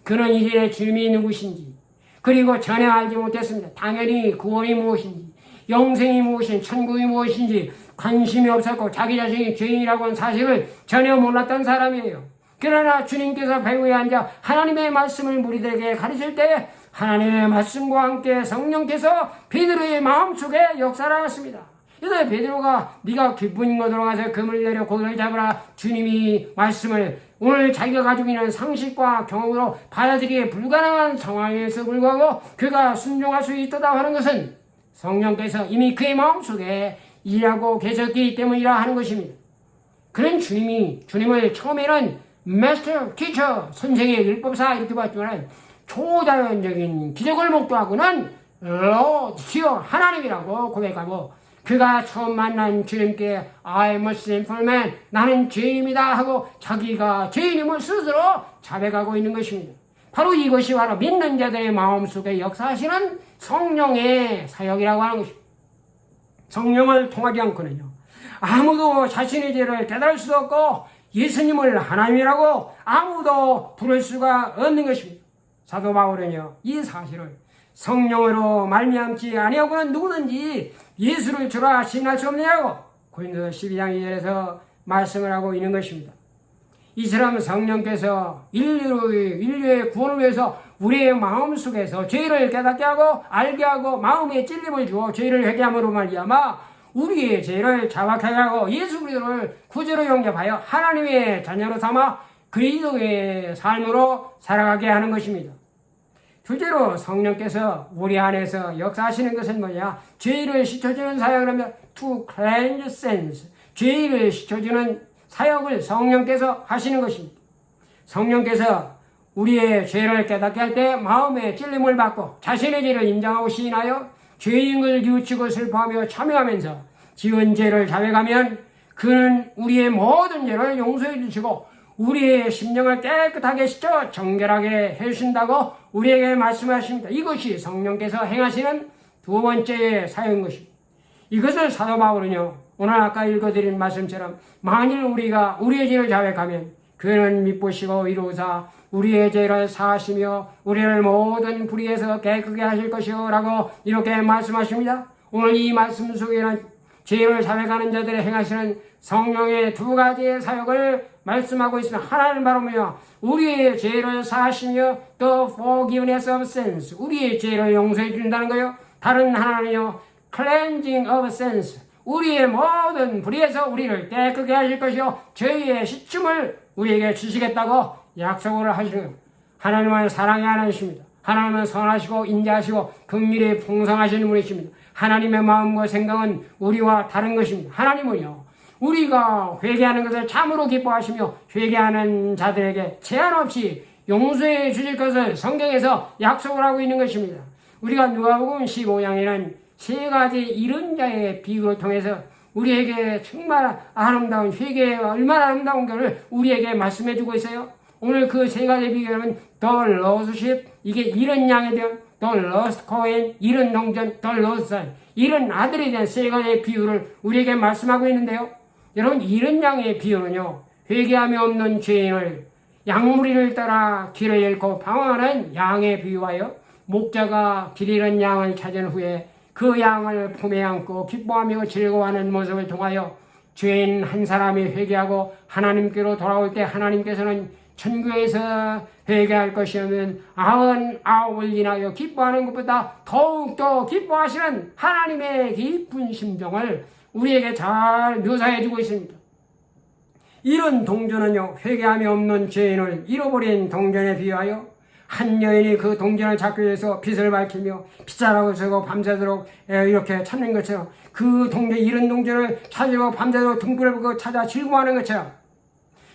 그는 이전에 주님이 누구신지, 그리고 전에 알지 못했습니다. 당연히 구원이 무엇인지, 영생이 무엇인지, 천국이 무엇인지 관심이 없었고 자기 자신이 죄인이라고 하는 사실을 전혀 몰랐던 사람이에요. 그러나 주님께서 배후에 앉아 하나님의 말씀을 무리들에게 가르칠 때 하나님의 말씀과 함께 성령께서 베드로의 마음속에 역사를 하셨습니다. 그래서 베드로가 네가 깊은 곳으로 가서 금을 내려 고기를 잡으라, 주님이 말씀을 오늘 자기가 가지고 있는 상식과 경험으로 받아들이기 불가능한 상황에서 불구하고 그가 순종할 수 있다고 하는 것은 성령께서 이미 그의 마음속에 일하고 계셨기 때문이라 하는 것입니다. 그런 주님을 처음에는 마스터, 티처, 선생의 율법사 이렇게 봤지만 초자연적인 기적을 목도하고는 주여 하나님이라고 고백하고 그가 처음 만난 주님께 I am a sinful man, 나는 죄인입니다 하고 자기가 죄인임을 스스로 자백하고 있는 것입니다. 바로 이것이 바로 믿는 자들의 마음속에 역사하시는 성령의 사역이라고 하는 것입니다. 성령을 통하지 않고는요, 아무도 자신의 죄를 깨달을 수 없고 예수님을 하나님이라고 아무도 부를 수가 없는 것입니다. 사도 바울은요, 이 사실을 성령으로 말미암지 아니하고는 누구든지 예수를 주라 시인할 수 없느냐고 고린도서 12장 2절에서 말씀을 하고 있는 것입니다. 이처럼 성령께서 인류의 구원을 위해서 우리의 마음속에서 죄를 깨닫게 하고 알게 하고 마음에 찔림을 주어 죄를 회개함으로 말미암아 우리의 죄를 자박하게 하고 예수 그리스도를 구주로 영접하여 하나님의 자녀로 삼아 그리스도의 삶으로 살아가게 하는 것입니다. 둘째로 성령께서 우리 안에서 역사하시는 것은 뭐냐? 죄를 씻어주는 사역을 하면 to cleanse sins, 죄를 씻어주는 사역을 성령께서 하시는 것입니다. 성령께서 우리의 죄를 깨닫게 할 때 마음에 찔림을 받고 자신의 죄를 인정하고 시인하여 죄인을 뉘우치고 슬퍼하며 참여하면서 지은 죄를 자백하면 그는 우리의 모든 죄를 용서해 주시고 우리의 심령을 깨끗하게 씻어 정결하게 해주신다고 우리에게 말씀하십니다. 이것이 성령께서 행하시는 두 번째의 사역인 것입니다. 이것을 사도 바울은요, 오늘 아까 읽어드린 말씀처럼 만일 우리가 우리의 죄를 자백하면 그는 미쁘시고 이루사 우리의 죄를 사하시며 우리를 모든 불의에서 깨끗게 하실 것이요 라고 이렇게 말씀하십니다. 오늘 이 말씀 속에는 죄를 자백하는 자들의 행하시는 성령의 두 가지의 사역을 말씀하고 있으면 하나는 바로 뭐냐? 우리의 죄를 사하시며 the forgiveness of sins, 우리의 죄를 용서해 준다는 거요. 다른 하나는요, cleansing of sins, 우리의 모든 불의에서 우리를 깨끗게 하실 것이요 죄의 씻음을 우리에게 주시겠다고 약속을 하시는 겁니다. 하나님은 사랑의 하나님이십니다. 하나님은 선하시고 인자하시고 긍휼이 풍성하신 분이십니다. 하나님의 마음과 생각은 우리와 다른 것입니다. 하나님은요, 우리가 회개하는 것을 참으로 기뻐하시며 회개하는 자들에게 제한 없이 용서해 주실 것을 성경에서 약속을 하고 있는 것입니다. 우리가 누가복음 15장에는 세 가지 이런 자의 비유를 통해서 우리에게 정말 아름다운 회개가 얼마나 아름다운 것을 우리에게 말씀해 주고 있어요. 오늘 그 세 가지 비유는 The Lost Sheep, 이게 잃은 양에 대한 The Lost Coin, 잃은 동전, The Lost Son, 잃은 아들에 대한 세 가지의 비유를 우리에게 말씀하고 있는데요. 여러분, 잃은 양의 비유는요, 회개함이 없는 죄인을 양무리를 따라 길을 잃고 방황하는 양에 비유하여 목자가 길 잃은 양을 찾은 후에 그 양을 품에 안고 기뻐하며 즐거워하는 모습을 통하여 죄인 한 사람이 회개하고 하나님께로 돌아올 때 하나님께서는 천국에서 회개할 것이 없는 99을 인하여 기뻐하는 것보다 더욱더 기뻐하시는 하나님의 깊은 심정을 우리에게 잘 묘사해주고 있습니다. 이런 동전은요, 회개함이 없는 죄인을 잃어버린 동전에 비유하여 한 여인이 그 동전을 찾기 위해서 빛을 밝히며 빗자락을 쓰고 밤새도록 이렇게 찾는 것처럼, 그 동전, 잃은 동전을 찾으려고 밤새도록 등불을 보고 찾아 즐거워하는 것처럼,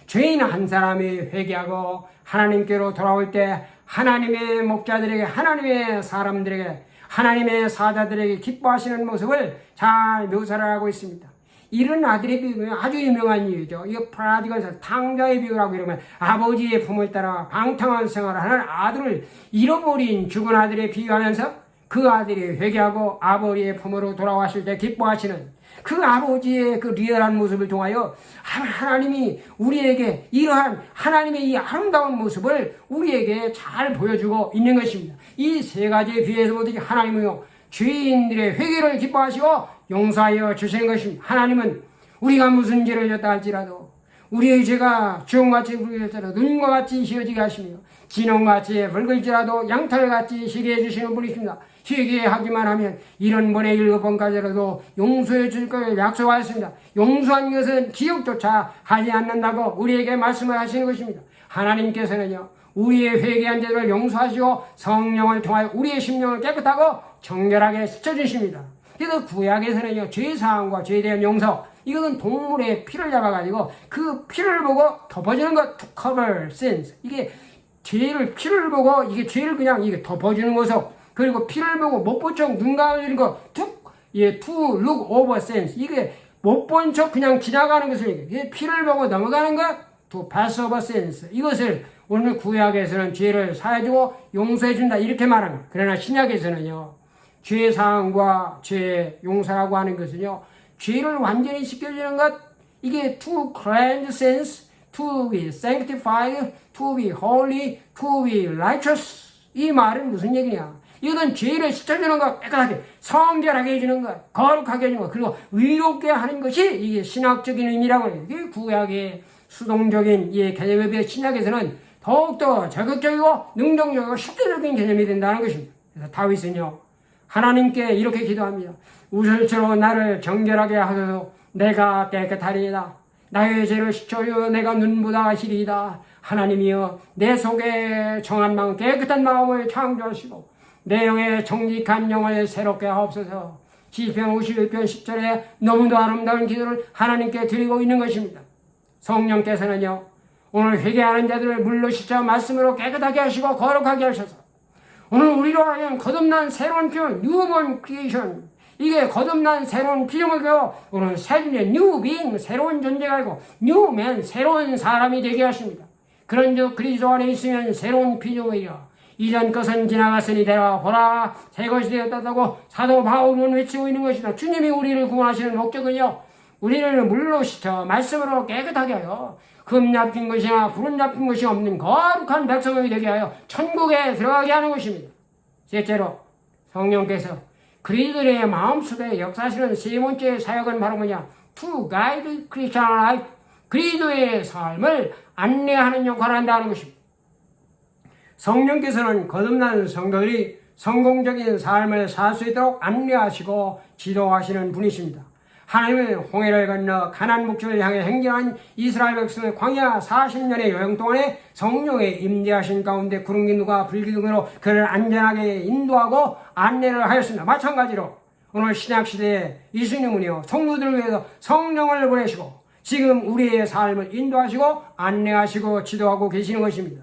죄인 한 사람이 회개하고 하나님께로 돌아올 때 하나님의 목자들에게, 하나님의 사람들에게, 하나님의 사자들에게 기뻐하시는 모습을 잘 묘사를 하고 있습니다. 이런 아들의 비유는 아주 유명한 이유죠. 이거 프라디걸스, 탕자의 비유라고 이러면 아버지의 품을 따라 방탕한 생활을 하는 아들을 잃어버린 죽은 아들에 비유하면서 그 아들이 회개하고 아버지의 품으로 돌아왔을 때 기뻐하시는 그 아버지의 그 리얼한 모습을 통하여 하나님이 우리에게 이러한 하나님의 이 아름다운 모습을 우리에게 잘 보여주고 있는 것입니다. 이 세 가지의 비유에서 모두 하나님은요, 죄인들의 회개를 기뻐하시고 용서하여 주시는 것입니다. 하나님은 우리가 무슨 죄를 졌다 할지라도 우리의 죄가 주홍같이 붉을지라도 눈과 같이 휘어지게 하시며 진홍같이 붉을지라도 양털같이 희게 해주시는 분이십니다. 회개하기만 하면 70번에 7번까지라도 용서해 줄 것을 약속하였습니다. 용서한 것은 기억조차 하지 않는다고 우리에게 말씀을 하시는 것입니다. 하나님께서는요, 우리의 회개한 죄를 용서하시고 성령을 통하여 우리의 심령을 깨끗하고 정결하게 씻어주십니다. 그래서 구약에서는요, 죄사함과 죄에 대한 용서, 이것은 동물의 피를 잡아가지고 그 피를 보고 덮어주는 것, to cover sins. 이게 피를 보고 이게 죄를 그냥 이게 덮어주는 모습, 그리고 피를 보고 못 본 척 눈 감아주는 것, to look over sins. 이게 못 본 척 그냥 지나가는 것을, 이게 피를 보고 넘어가는 것, to pass over sins. 이것을 오늘 구약에서는 죄를 사해주고 용서해준다, 이렇게 말합니다. 그러나 신약에서는요, 죄 사함과 죄 용서라고 하는 것은요, 죄를 완전히 씻겨주는 것, 이게 to cleanse sins, to be sanctified, to be holy, to be righteous. 이 말은 무슨 얘기냐? 이것은 죄를 씻어주는 것, 깨끗하게 성결하게 해주는 것, 거룩하게 해주는 것, 그리고 의롭게 하는 것이 이게 신학적인 의미라고 해요. 이게 구약의 수동적인 이 개념에 비해 신약에서는 더욱더 적극적이고 능동적이고 실제적인 개념이 된다는 것입니다. 그래서 다윗은요, 하나님께 이렇게 기도합니다. 우슬처럼 나를 정결하게 하소서. 내가 깨끗하리이다. 나의 죄를 씻어요. 내가 눈보다 희리이다. 하나님이여, 내 속에 정한 마음, 깨끗한 마음을 창조하시고 내 영에 정직한 영을 새롭게 하옵소서. 시편 51편 10절에 너무도 아름다운 기도를 하나님께 드리고 있는 것입니다. 성령께서는요, 오늘 회개하는 자들을 물로 씻어 말씀으로 깨끗하게 하시고 거룩하게 하셔서 오늘 우리로 하여금 거듭난 새로운 피조물, 뉴본 크리에이션, 이게 거듭난 새로운 피조물이고 오늘 새로운 뉴 빙, 새로운 존재가 아니고 뉴맨, 새로운 사람이 되게 하십니다. 그런즉 그리스도 안에 있으면 새로운 피조물이여 이전 것은 지나갔으니 되라 보라 새 것이 되었다고 사도 바울은 외치고 있는 것이다. 주님이 우리를 구원하시는 목적은요, 우리를 물로 씻어 말씀으로 깨끗하게 하여 금 잡힌 것이나 구름 잡힌 것이 없는 거룩한 백성이 되게 하여 천국에 들어가게 하는 것입니다. 셋째로, 성령께서 그리스도의 마음속에 역사하시는 세 번째 사역은 바로 뭐냐? To guide Christian life. 그리스도의 삶을 안내하는 역할을 한다는 것입니다. 성령께서는 거듭난 성도들이 성공적인 삶을 살 수 있도록 안내하시고 지도하시는 분이십니다. 하나님은 홍해를 건너 가나안 목적을 향해 행진한 이스라엘 백성의 광야 40년의 여행 동안에 성령의 임재하신 가운데 구름 기둥과 불 기둥으로 그를 안전하게 인도하고 안내를 하였습니다. 마찬가지로 오늘 신약시대에 예수님은요, 성도들을 위해서 성령을 보내시고 지금 우리의 삶을 인도하시고 안내하시고 지도하고 계시는 것입니다.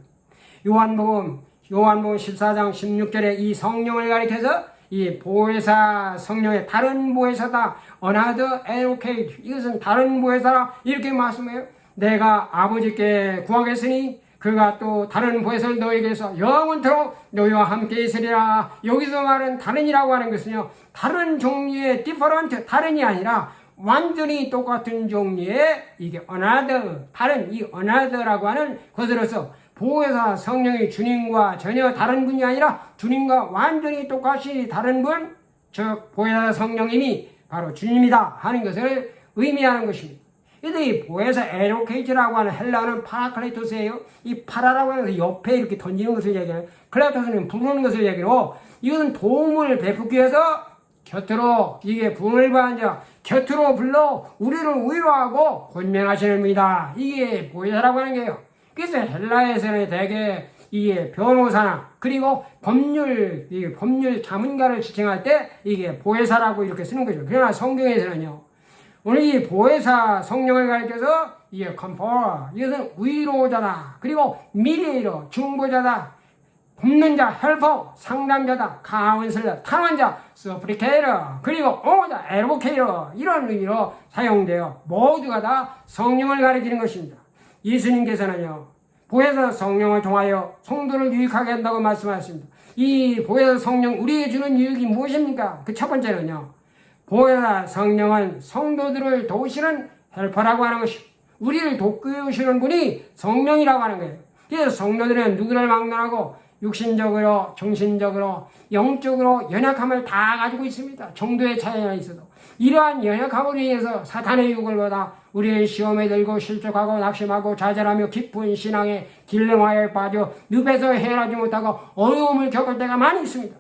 요한복음 14장 16절에 이 성령을 가리켜서 이 보혜사 성령의 다른 보혜사다, another advocate, 이것은 다른 보혜사라 이렇게 말씀해요. 내가 아버지께 구하겠으니 그가 또 다른 보혜사를 너에게서 영원토록 너희와 함께 있으리라. 여기서 말은 다른이라고 하는 것은요, 다른 종류의 different, 다른이 아니라 완전히 똑같은 종류의 이게 another, 다른 이 another라고 하는 것으로서 보혜사 성령이 주님과 전혀 다른 분이 아니라 주님과 완전히 똑같이 다른 분, 즉 보혜사 성령님이 바로 주님이다 하는 것을 의미하는 것입니다. 그런데 이 보혜사 에로케이트라고 하는 헬라어는 파라클레토스예요. 이 파라라고 하는 옆에 이렇게 던지는 것을 얘기해요. 클레토스는 부르는 것을 얘기로, 이것은 도움을 베푸기 위해서 곁으로, 이게 분을 받은 자 곁으로 불러 우리를 위로하고 권면하시는 분이다. 이게 보혜사라고 하는 거예요. 그래서 헬라에서는 대개 이게 변호사나 그리고 법률 자문가를 지칭할 때 이게 보혜사라고 이렇게 쓰는 거죠. 그러나 성경에서는요, 오늘 이 보혜사 성령을 가리켜서 이게 comforter, 이것은 위로자다. 그리고 mediator, 중보자다. 돕는 자, helper, 상담자다. counselor, 탄원자, supplicator, 그리고 옹호자, advocator, 이런 의미로 사용되어 모두가 다 성령을 가리키는 것입니다. 예수님께서는요, 보혜사 성령을 통하여 성도를 유익하게 한다고 말씀하셨습니다. 이 보혜사 성령, 우리에게 주는 유익이 무엇입니까? 그 첫 번째는요, 보혜사 성령은 성도들을 도우시는 헬퍼라고 하는 것이, 우리를 돕으시는 분이 성령이라고 하는 거예요. 그래서 성도들은 누구를 막론하고 육신적으로, 정신적으로, 영적으로 연약함을 다 가지고 있습니다. 정도의 차이가 있어도 이러한 연약함으로 인해서 사탄의 유혹을 받아 우리는 시험에 들고 실족하고 낙심하고 좌절하며 깊은 신앙의 딜레마에 빠져 늪에서 헤어나지 못하고 어려움을 겪을 때가 많이 있습니다.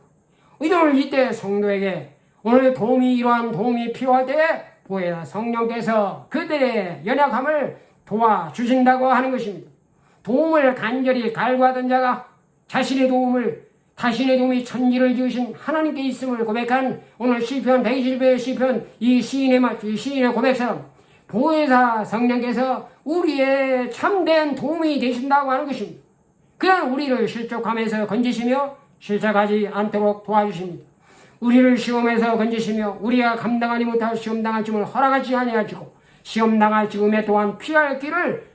오늘 이때 성도에게 오늘 이러한 도움이 필요할 때에 보혜사 성령께서 그들의 연약함을 도와주신다고 하는 것입니다. 도움을 간절히 갈구하던 자가 자신의 도움이 천지를 지으신 하나님께 있음을 고백한 오늘 시편 120의 시편 이 시인의 고백처럼 보혜사 성령께서 우리의 참된 도움이 되신다고 하는 것입니다. 그냥 우리를 실족함에서 건지시며 실족하지 않도록 도와주십니다. 우리를 시험에서 건지시며 우리가 감당하지 못할 시험당할 쯤을 허락하지 아니하시고 시험당할 즈음에 또한 피할 길을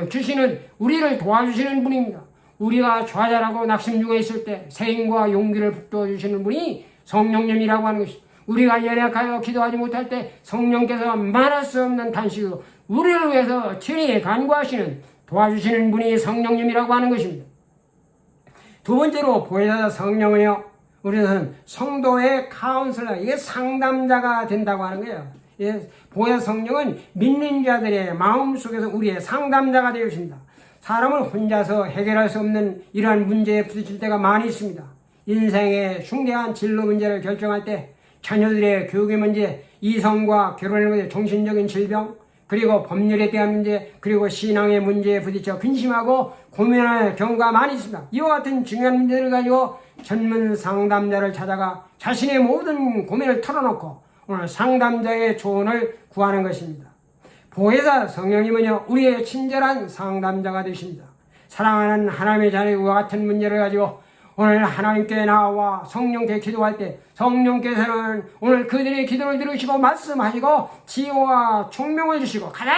주시는, 우리를 도와주시는 분입니다. 우리가 좌절하고 낙심 중에 있을 때 세임과 용기를 북돋워주시는 분이 성령님이라고 하는 것이, 우리가 연약하여 기도하지 못할 때 성령께서 말할 수 없는 탄식으로 우리를 위해서 친히 간구하시는, 도와주시는 분이 성령님이라고 하는 것입니다. 두 번째로 보혜사 성령은요, 우리는 성도의 카운슬러, 이게 상담자가 된다고 하는 거예요. 보혜사 성령은 믿는 자들의 마음속에서 우리의 상담자가 되어주십니다. 사람은 혼자서 해결할 수 없는 이러한 문제에 부딪힐 때가 많이 있습니다. 인생의 중대한 진로 문제를 결정할 때 자녀들의 교육의 문제, 이성과 결혼의 문제, 정신적인 질병, 그리고 법률에 대한 문제, 그리고 신앙의 문제에 부딪혀 근심하고 고민할 경우가 많이 있습니다. 이와 같은 중요한 문제를 가지고 전문 상담자를 찾아가 자신의 모든 고민을 털어놓고 오늘 상담자의 조언을 구하는 것입니다. 보혜사 성령님은요, 우리의 친절한 상담자가 되십니다. 사랑하는 하나님의 자녀와 같은 문제를 가지고 오늘 하나님께 나와 성령께 기도할 때 성령께서는 오늘 그들의 기도를 들으시고 말씀하시고 지혜와 총명을 주시고 가장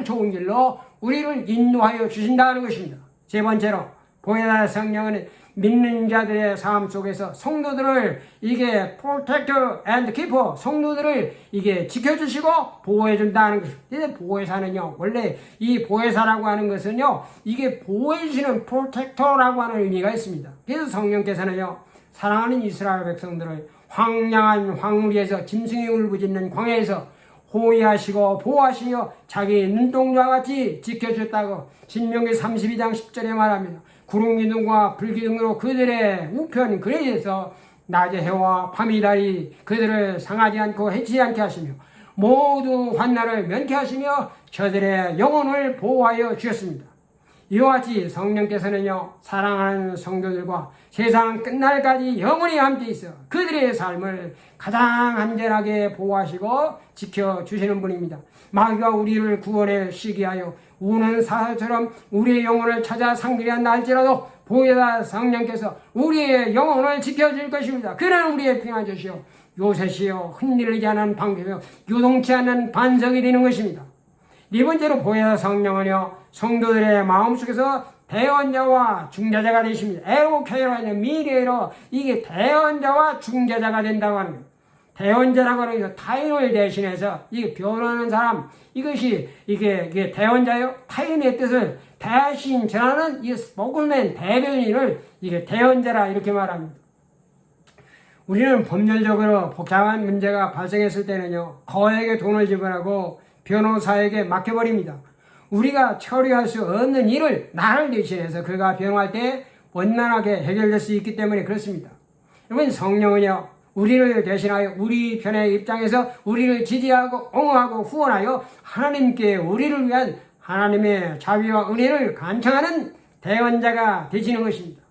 좋은 길로 우리를 인도하여 주신다는 것입니다. 세 번째로 보혜사 성령은 믿는 자들의 삶 속에서 성도들을 이게 protector and keeper, 성도들을 이게 지켜주시고 보호해준다는 것입니다. 근데 보혜사는요, 원래 이 보혜사라고 하는 것은요, 이게 보호해주시는 protector라고 하는 의미가 있습니다. 그래서 성령께서는요, 사랑하는 이스라엘 백성들을 황량한 황무리에서 짐승이 울부짖는 광야에서 호위하시고 보호하시며 자기 눈동자와 같이 지켜주셨다고 신명기 32장 10절에 말합니다. 구름 기둥과 불 기둥으로 그들의 우편 그네에서 낮의 해와 밤의 달이 그들을 상하지 않고 해치지 않게 하시며 모두 환난을 면케 하시며 저들의 영혼을 보호하여 주셨습니다. 이와 같이 성령께서는요, 사랑하는 성도들과 세상 끝날까지 영원히 함께 있어 그들의 삶을 가장 안전하게 보호하시고 지켜주시는 분입니다. 마귀가 우리를 구원에 시기하여 우는 사자처럼 우리의 영혼을 찾아 상대한다 할지라도 보혜사 성령께서 우리의 영혼을 지켜줄 것입니다. 그는 우리의 평안주시오 요새시요 흔들리지 않은 방패요 요동치 않는 반석이 되는 것입니다. 네 번째로 보혜사 성령은요, 성도들의 마음속에서 대언자와 중재자가 되십니다. 에로케이로 하는 미래로 이게 대언자와 중재자가 된다고 하는 거예요. 대언자라고 하는 게 타인을 대신해서 이게 변호하는 사람, 이게 대언자요. 타인의 뜻을 대신 전하는 이 스포크맨 대변인을 이게 대언자라 이렇게 말합니다. 우리는 법률적으로 복잡한 문제가 발생했을 때는요, 거액의 돈을 지불하고 변호사에게 맡겨버립니다. 우리가 처리할 수 없는 일을 나를 대신해서 그가 변호할 때 원만하게 해결될 수 있기 때문에 그렇습니다. 여러분, 성령은요, 우리를 대신하여 우리 편의 입장에서 우리를 지지하고 옹호하고 후원하여 하나님께 우리를 위한 하나님의 자비와 은혜를 간청하는 대언자가 되시는 것입니다.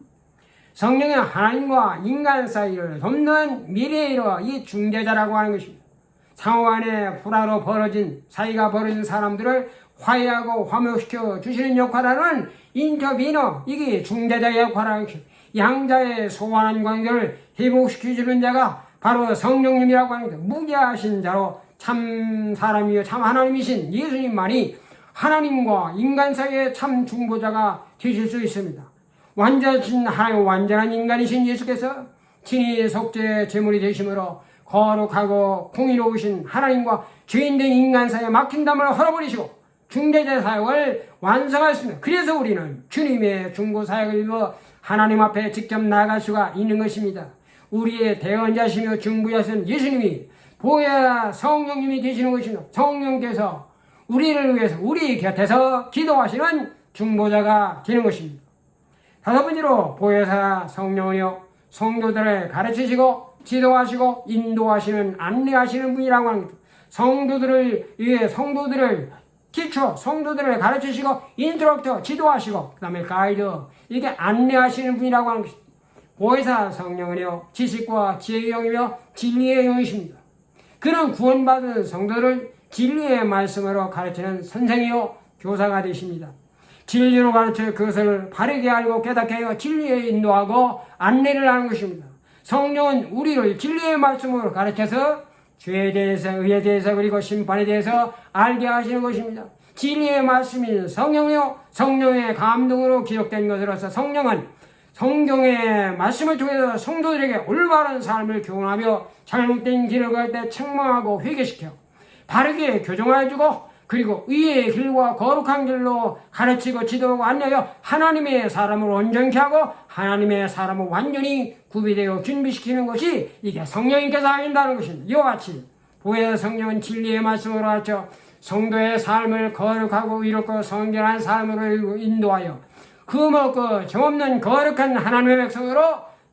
성령은 하나님과 인간 사이를 돕는 미래로 이 중재자라고 하는 것입니다. 상호 간에 불화로 사이가 벌어진 사람들을 화해하고 화목시켜 주시는 역할을 인터비너, 이게 중재자의 역할을 양자의 소원한 관계를 회복시켜주는 자가 바로 성령님이라고 하는 것입니다. 무죄하신 자로 참 사람이요 참 하나님이신 예수님만이 하나님과 인간 사이의 참 중보자가 되실 수 있습니다. 완전하신 하나님, 완전한 인간이신 예수께서 친히 속죄의 제물이 되심으로 거룩하고 공의로우신 하나님과 죄인된 인간 사이에 막힌 담을 헐어버리시고 중재자 사역을 완성하였습니다. 그래서 우리는 주님의 중보 사역을 입어 하나님 앞에 직접 나아갈 수가 있는 것입니다. 우리의 대언자시며 중보자신 예수님이 보혜사 성령님이 되시는 것입니다. 성령께서 우리를 위해서 우리 곁에서 기도하시는 중보자가 되는 것입니다. 다섯 번째로 보혜사 성령은요, 성도들을 가르치시고 지도하시고 인도하시는 안내하시는 분이라고 합니다. 성도들을 성도들을 가르치시고 인스트럭터 지도하시고 그 다음에 가이드, 이게 안내하시는 분이라고 하는 것입니다. 보혜사 성령은요, 지식과 지혜의 영이며 진리의 영이십니다. 그는 구원받은 성도를 진리의 말씀으로 가르치는 선생이요 교사가 되십니다. 진리로 가르쳐 그것을 바르게 알고 깨닫게 하여 진리에 인도하고 안내를 하는 것입니다. 성령은 우리를 진리의 말씀으로 가르쳐서 죄에 대해서, 의에 대해서, 그리고 심판에 대해서 알게 하시는 것입니다. 진리의 말씀인 성령이요, 성령의 감동으로 기록된 것으로서 성령은 성경의 말씀을 통해서 성도들에게 올바른 삶을 교훈하며 잘못된 길을 갈 때 책망하고 회개시켜 바르게 교정해주고 그리고 의의 길과 거룩한 길로 가르치고 지도하고 안내하여 하나님의 사람을 온전케 하고 하나님의 사람을 완전히 구비되어 준비시키는 것이 이게 성령님께서 하신다는 것입니다. 이와 같이 보혜사 성령은 진리의 말씀으로 가르쳐 성도의 삶을 거룩하고 의롭고 성결한 삶으로 인도하여 흠없고 점없는 거룩한 하나님의 백성으로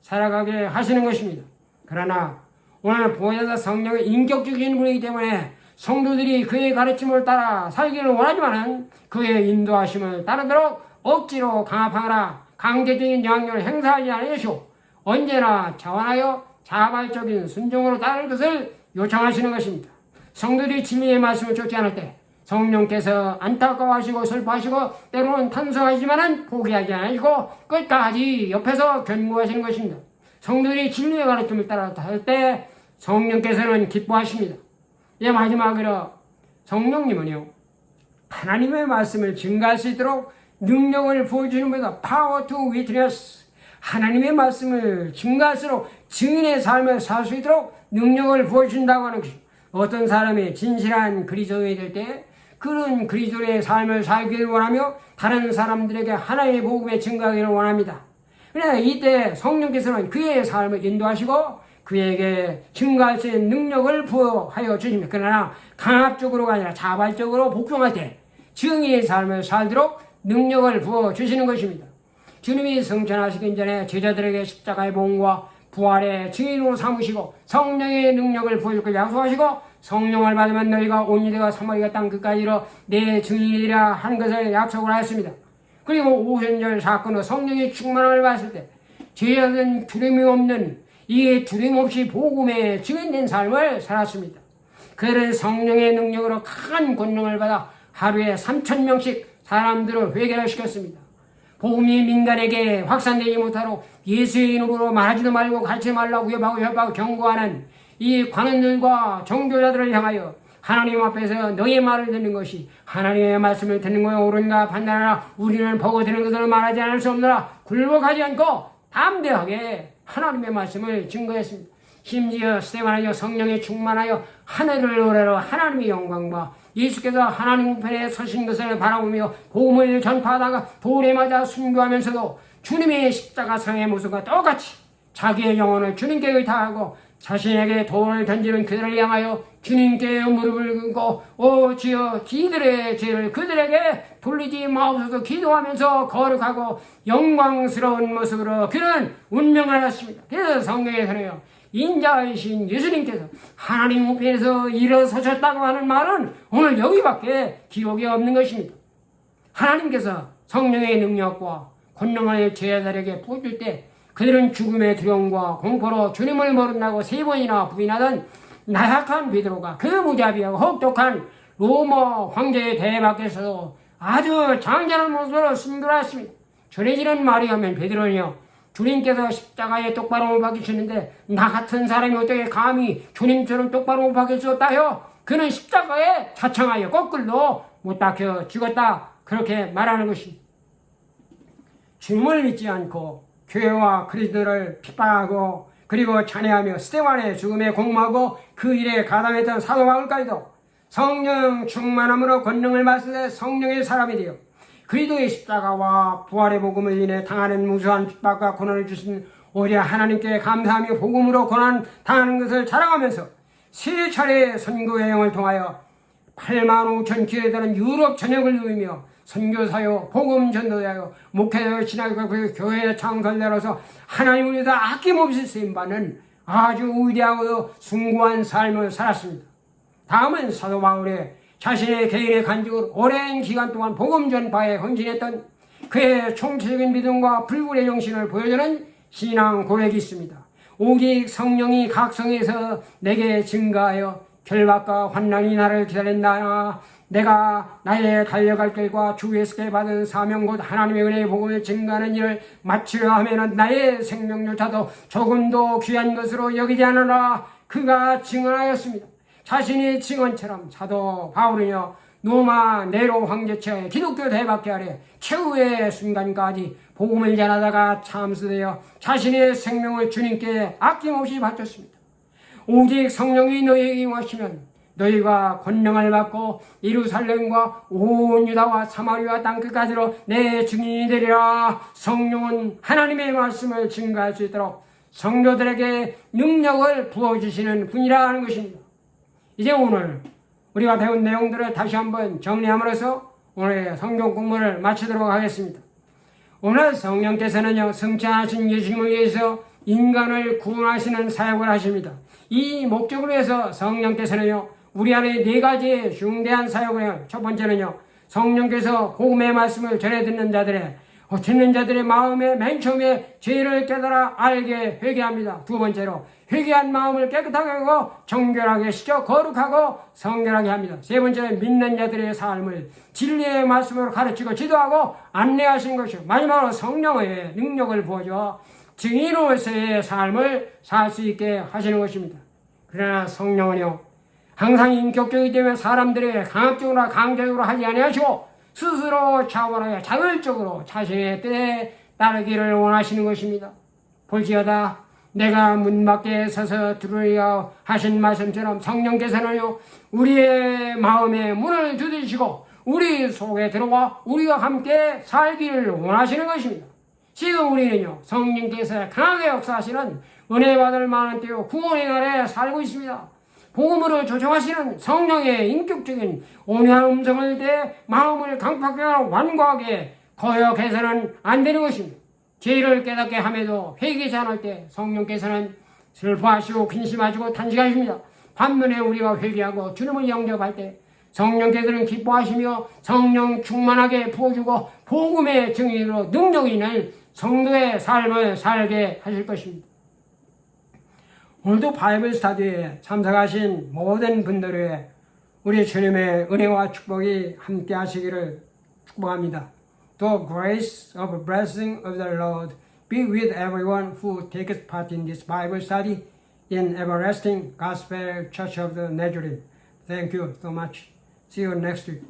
살아가게 하시는 것입니다. 그러나 오늘 보혜사 성령은 인격적인 분이기 때문에 성도들이 그의 가르침을 따라 살기를 원하지만은 그의 인도하심을 따르도록 억지로 강압하거나 강제적인 영향력을 행사하지 않으시오. 언제나 자원하여 자발적인 순종으로 따를 것을 요청하시는 것입니다. 성도들이 진리의 말씀을 쫓지 않을 때 성령께서 안타까워하시고 슬퍼하시고 때로는 탄성하시지만은 포기하지 않으시고 끝까지 옆에서 견고하시는 것입니다. 성도들이 진리의 가르침을 따라 할 때 성령께서는 기뻐하십니다. 이제 마지막으로 성령님은요, 하나님의 말씀을 증가할 수 있도록 능력을 보여주는 분이다. Power to witness. 하나님의 말씀을 증가할수록 증인의 삶을 살 수 있도록 능력을 보여준다고 하는 것입니다. 어떤 사람이 진실한 그리스도인이 될 때 그런 그리스도의 삶을 살기를 원하며 다른 사람들에게 하나님의 복음에 증가하기를 원합니다. 그러나 이때 성령께서는 그의 삶을 인도하시고 그에게 증가할 수 있는 능력을 부여하여 주십니다. 그러나 강압적으로가 아니라 자발적으로 복종할 때 증인의 삶을 살도록 능력을 부어주시는 것입니다. 주님이 승천하시기 전에 제자들에게 십자가의 봉과 부활의 증인으로 삼으시고 성령의 능력을 부어줄 걸 약속하시고 성령을 받으면 너희가 온 유대와 사마리아 땅 끝까지 이르러 내 증인이라 하는 것을 약속을 하였습니다. 그리고 오순절 사건으로 성령의 충만함을 봤을 때 죄악은 두려움이 없는 이 두려움 없이 복음에 증인된 삶을 살았습니다. 그들은 성령의 능력으로 큰 권능을 받아 하루에 3,000명씩 사람들을 회개를 시켰습니다. 복음이 민간에게 확산되지 못하도록 예수의 이름으로 말하지도 말고 가르치지 말라고 위협하고 협박하고 경고하는 이 관원들과 종교자들을 향하여 하나님 앞에서 너의 말을 듣는 것이 하나님의 말씀을 듣는 것이 옳은가 판단하라. 우리는 보고 들은 것을 말하지 않을 수 없느라 굴복하지 않고 담대하게 하나님의 말씀을 증거했습니다. 심지어 스데반은요 성령에 충만하여 하늘을 노래로 하나님의 영광과 예수께서 하나님 우편에 서신 것을 바라보며 복음을 전파하다가 돌에 맞아 순교하면서도 주님의 십자가상의 모습과 똑같이 자기의 영혼을 주님께 의탁하고 자신에게 돌을 던지는 그들을 향하여 주님께 무릎을 꿇고 오 주여 이들의 죄를 그들에게 돌리지 마옵소서 기도하면서 거룩하고 영광스러운 모습으로 그는 운명을 하셨습니다. 그래서 성경에서는요 인자이신 예수님께서 하나님 우편에서 일어서셨다고 하는 말은 오늘 여기밖에 기록이 없는 것입니다. 하나님께서 성령의 능력과 권능을 제자들에게 부어줄 때 그들은 죽음의 두려움과 공포로 주님을 모른다고 3번이나 부인하던 나약한 베드로가 그 무자비하고 혹독한 로마 황제의 대에 밖에서도 아주 장전한 모습으로 순교했습니다. 전해지는 말이 하면 베드로는요 주님께서 십자가에 똑바로 못 박히시는데 나 같은 사람이 어떻게 감히 주님처럼 똑바로 못 박힐 수 없다요? 그는 십자가에 자청하여 거꾸로 못 박혀 죽었다. 그렇게 말하는 것이 주님을 믿지 않고 교회와 그리스도를 핍박하고 그리고 찬양하며 스데반의 죽음에 공모하고 그 일에 가담했던 사도 바울까지도 성령 충만함으로 권능을 받을 때 성령의 사람이 되어 그리스도의 십자가와 부활의 복음을 인해 당하는 무수한 핍박과 고난을 주신 오히려 하나님께 감사하며 복음으로 고난 당하는 것을 자랑하면서 3차례 선교 여행을 통하여 8만 5천 킬로에 되는 유럽 전역을 누비며 선교사요, 복음 전도자요, 목회자요, 신학교 교회 창설자로서 하나님을 위해서 아낌없이 쓰임받는 아주 위대하고 숭고한 삶을 살았습니다. 다음은 사도 바울의 자신의 개인의 간직으로 오랜 기간 동안 복음 전파에 헌신했던 그의 총체적인 믿음과 불굴의 정신을 보여주는 신앙 고백이 있습니다. 오직 성령이 각성해서 내게 증가하여 결박과 환난이 나를 기다린다. 내가 나의 달려갈 길과 주 예수께 받은 사명 곧 하나님의 은혜의 복음을 증가하는 일을 마치려 하면 나의 생명조차도 조금도 귀한 것으로 여기지 않으라. 그가 증언하였습니다. 자신의 증언처럼 사도 바울은요 로마 네로 황제처의 기독교 대박해 아래 최후의 순간까지 복음을 전하다가 참수되어 자신의 생명을 주님께 아낌없이 바쳤습니다. 오직 성령이 너희에게 임하시면 너희가 권능을 받고 예루살렘과 온 유다와 사마리아 땅끝까지로 내 증인이 되리라. 성령은 하나님의 말씀을 증거할 수 있도록 성도들에게 능력을 부어주시는 분이라 하는 것입니다. 이제 오늘 우리가 배운 내용들을 다시 한번 정리함으로써 오늘의 성경 공부를 마치도록 하겠습니다. 오늘 성령께서는요 승천하신 예수님을 위해서 인간을 구원하시는 사역을 하십니다. 이 목적을 위해서 성령께서는요 우리 안에 4가지의 중대한 사역을 해요. 첫 번째는요 성령께서 복음의 말씀을 전해 듣는 자들의 마음에 맨 처음에 죄를 깨달아 알게 회개합니다. 두 번째로 회개한 마음을 깨끗하게 하고 정결하게 씻어 거룩하고 성결하게 합니다. 세 번째는 믿는 자들의 삶을 진리의 말씀으로 가르치고 지도하고 안내하신 것이요. 마지막으로 성령의 능력을 부어줘 증인으로서의 삶을 살 수 있게 하시는 것입니다. 그러나 성령은요 항상 인격적이기 때문에 사람들에게 강압적으로 강제적으로 하지 아니하시고 스스로 자원하여 자율적으로 자신의 뜻에 따르기를 원하시는 것입니다. 볼지어다 내가 문 밖에 서서 들으려 하신 말씀처럼 성령께서는요 우리의 마음에 문을 두드리시고 우리 속에 들어와 우리와 함께 살기를 원하시는 것입니다. 지금 우리는요 성령께서 강하게 역사하시는 은혜 받을 만한 때요 구원의 날에 살고 있습니다. 복음으로 조정하시는 성령의 인격적인 온유한 음성을 대 마음을 강팍하고 완고하게 거역해서는 안 되는 것입니다. 죄를 깨닫게 함에도 회개치 않을 때 성령께서는 슬퍼하시고 근심하시고 탄식하십니다. 반면에 우리가 회개하고 주님을 영접할 때 성령께서는 기뻐하시며 성령 충만하게 부어주고 복음의 증인으로 능력 있는 성도의 삶을 살게 하실 것입니다. 오늘도 바이블 스터디에 참석하신 모든 분들의 우리 주님의 은혜와 축복이 함께 하시기를 축복합니다. The grace of blessing of the Lord be with everyone who takes part in this Bible study in Everlasting Gospel Church of the Nazarene. Thank you so much. See you next week.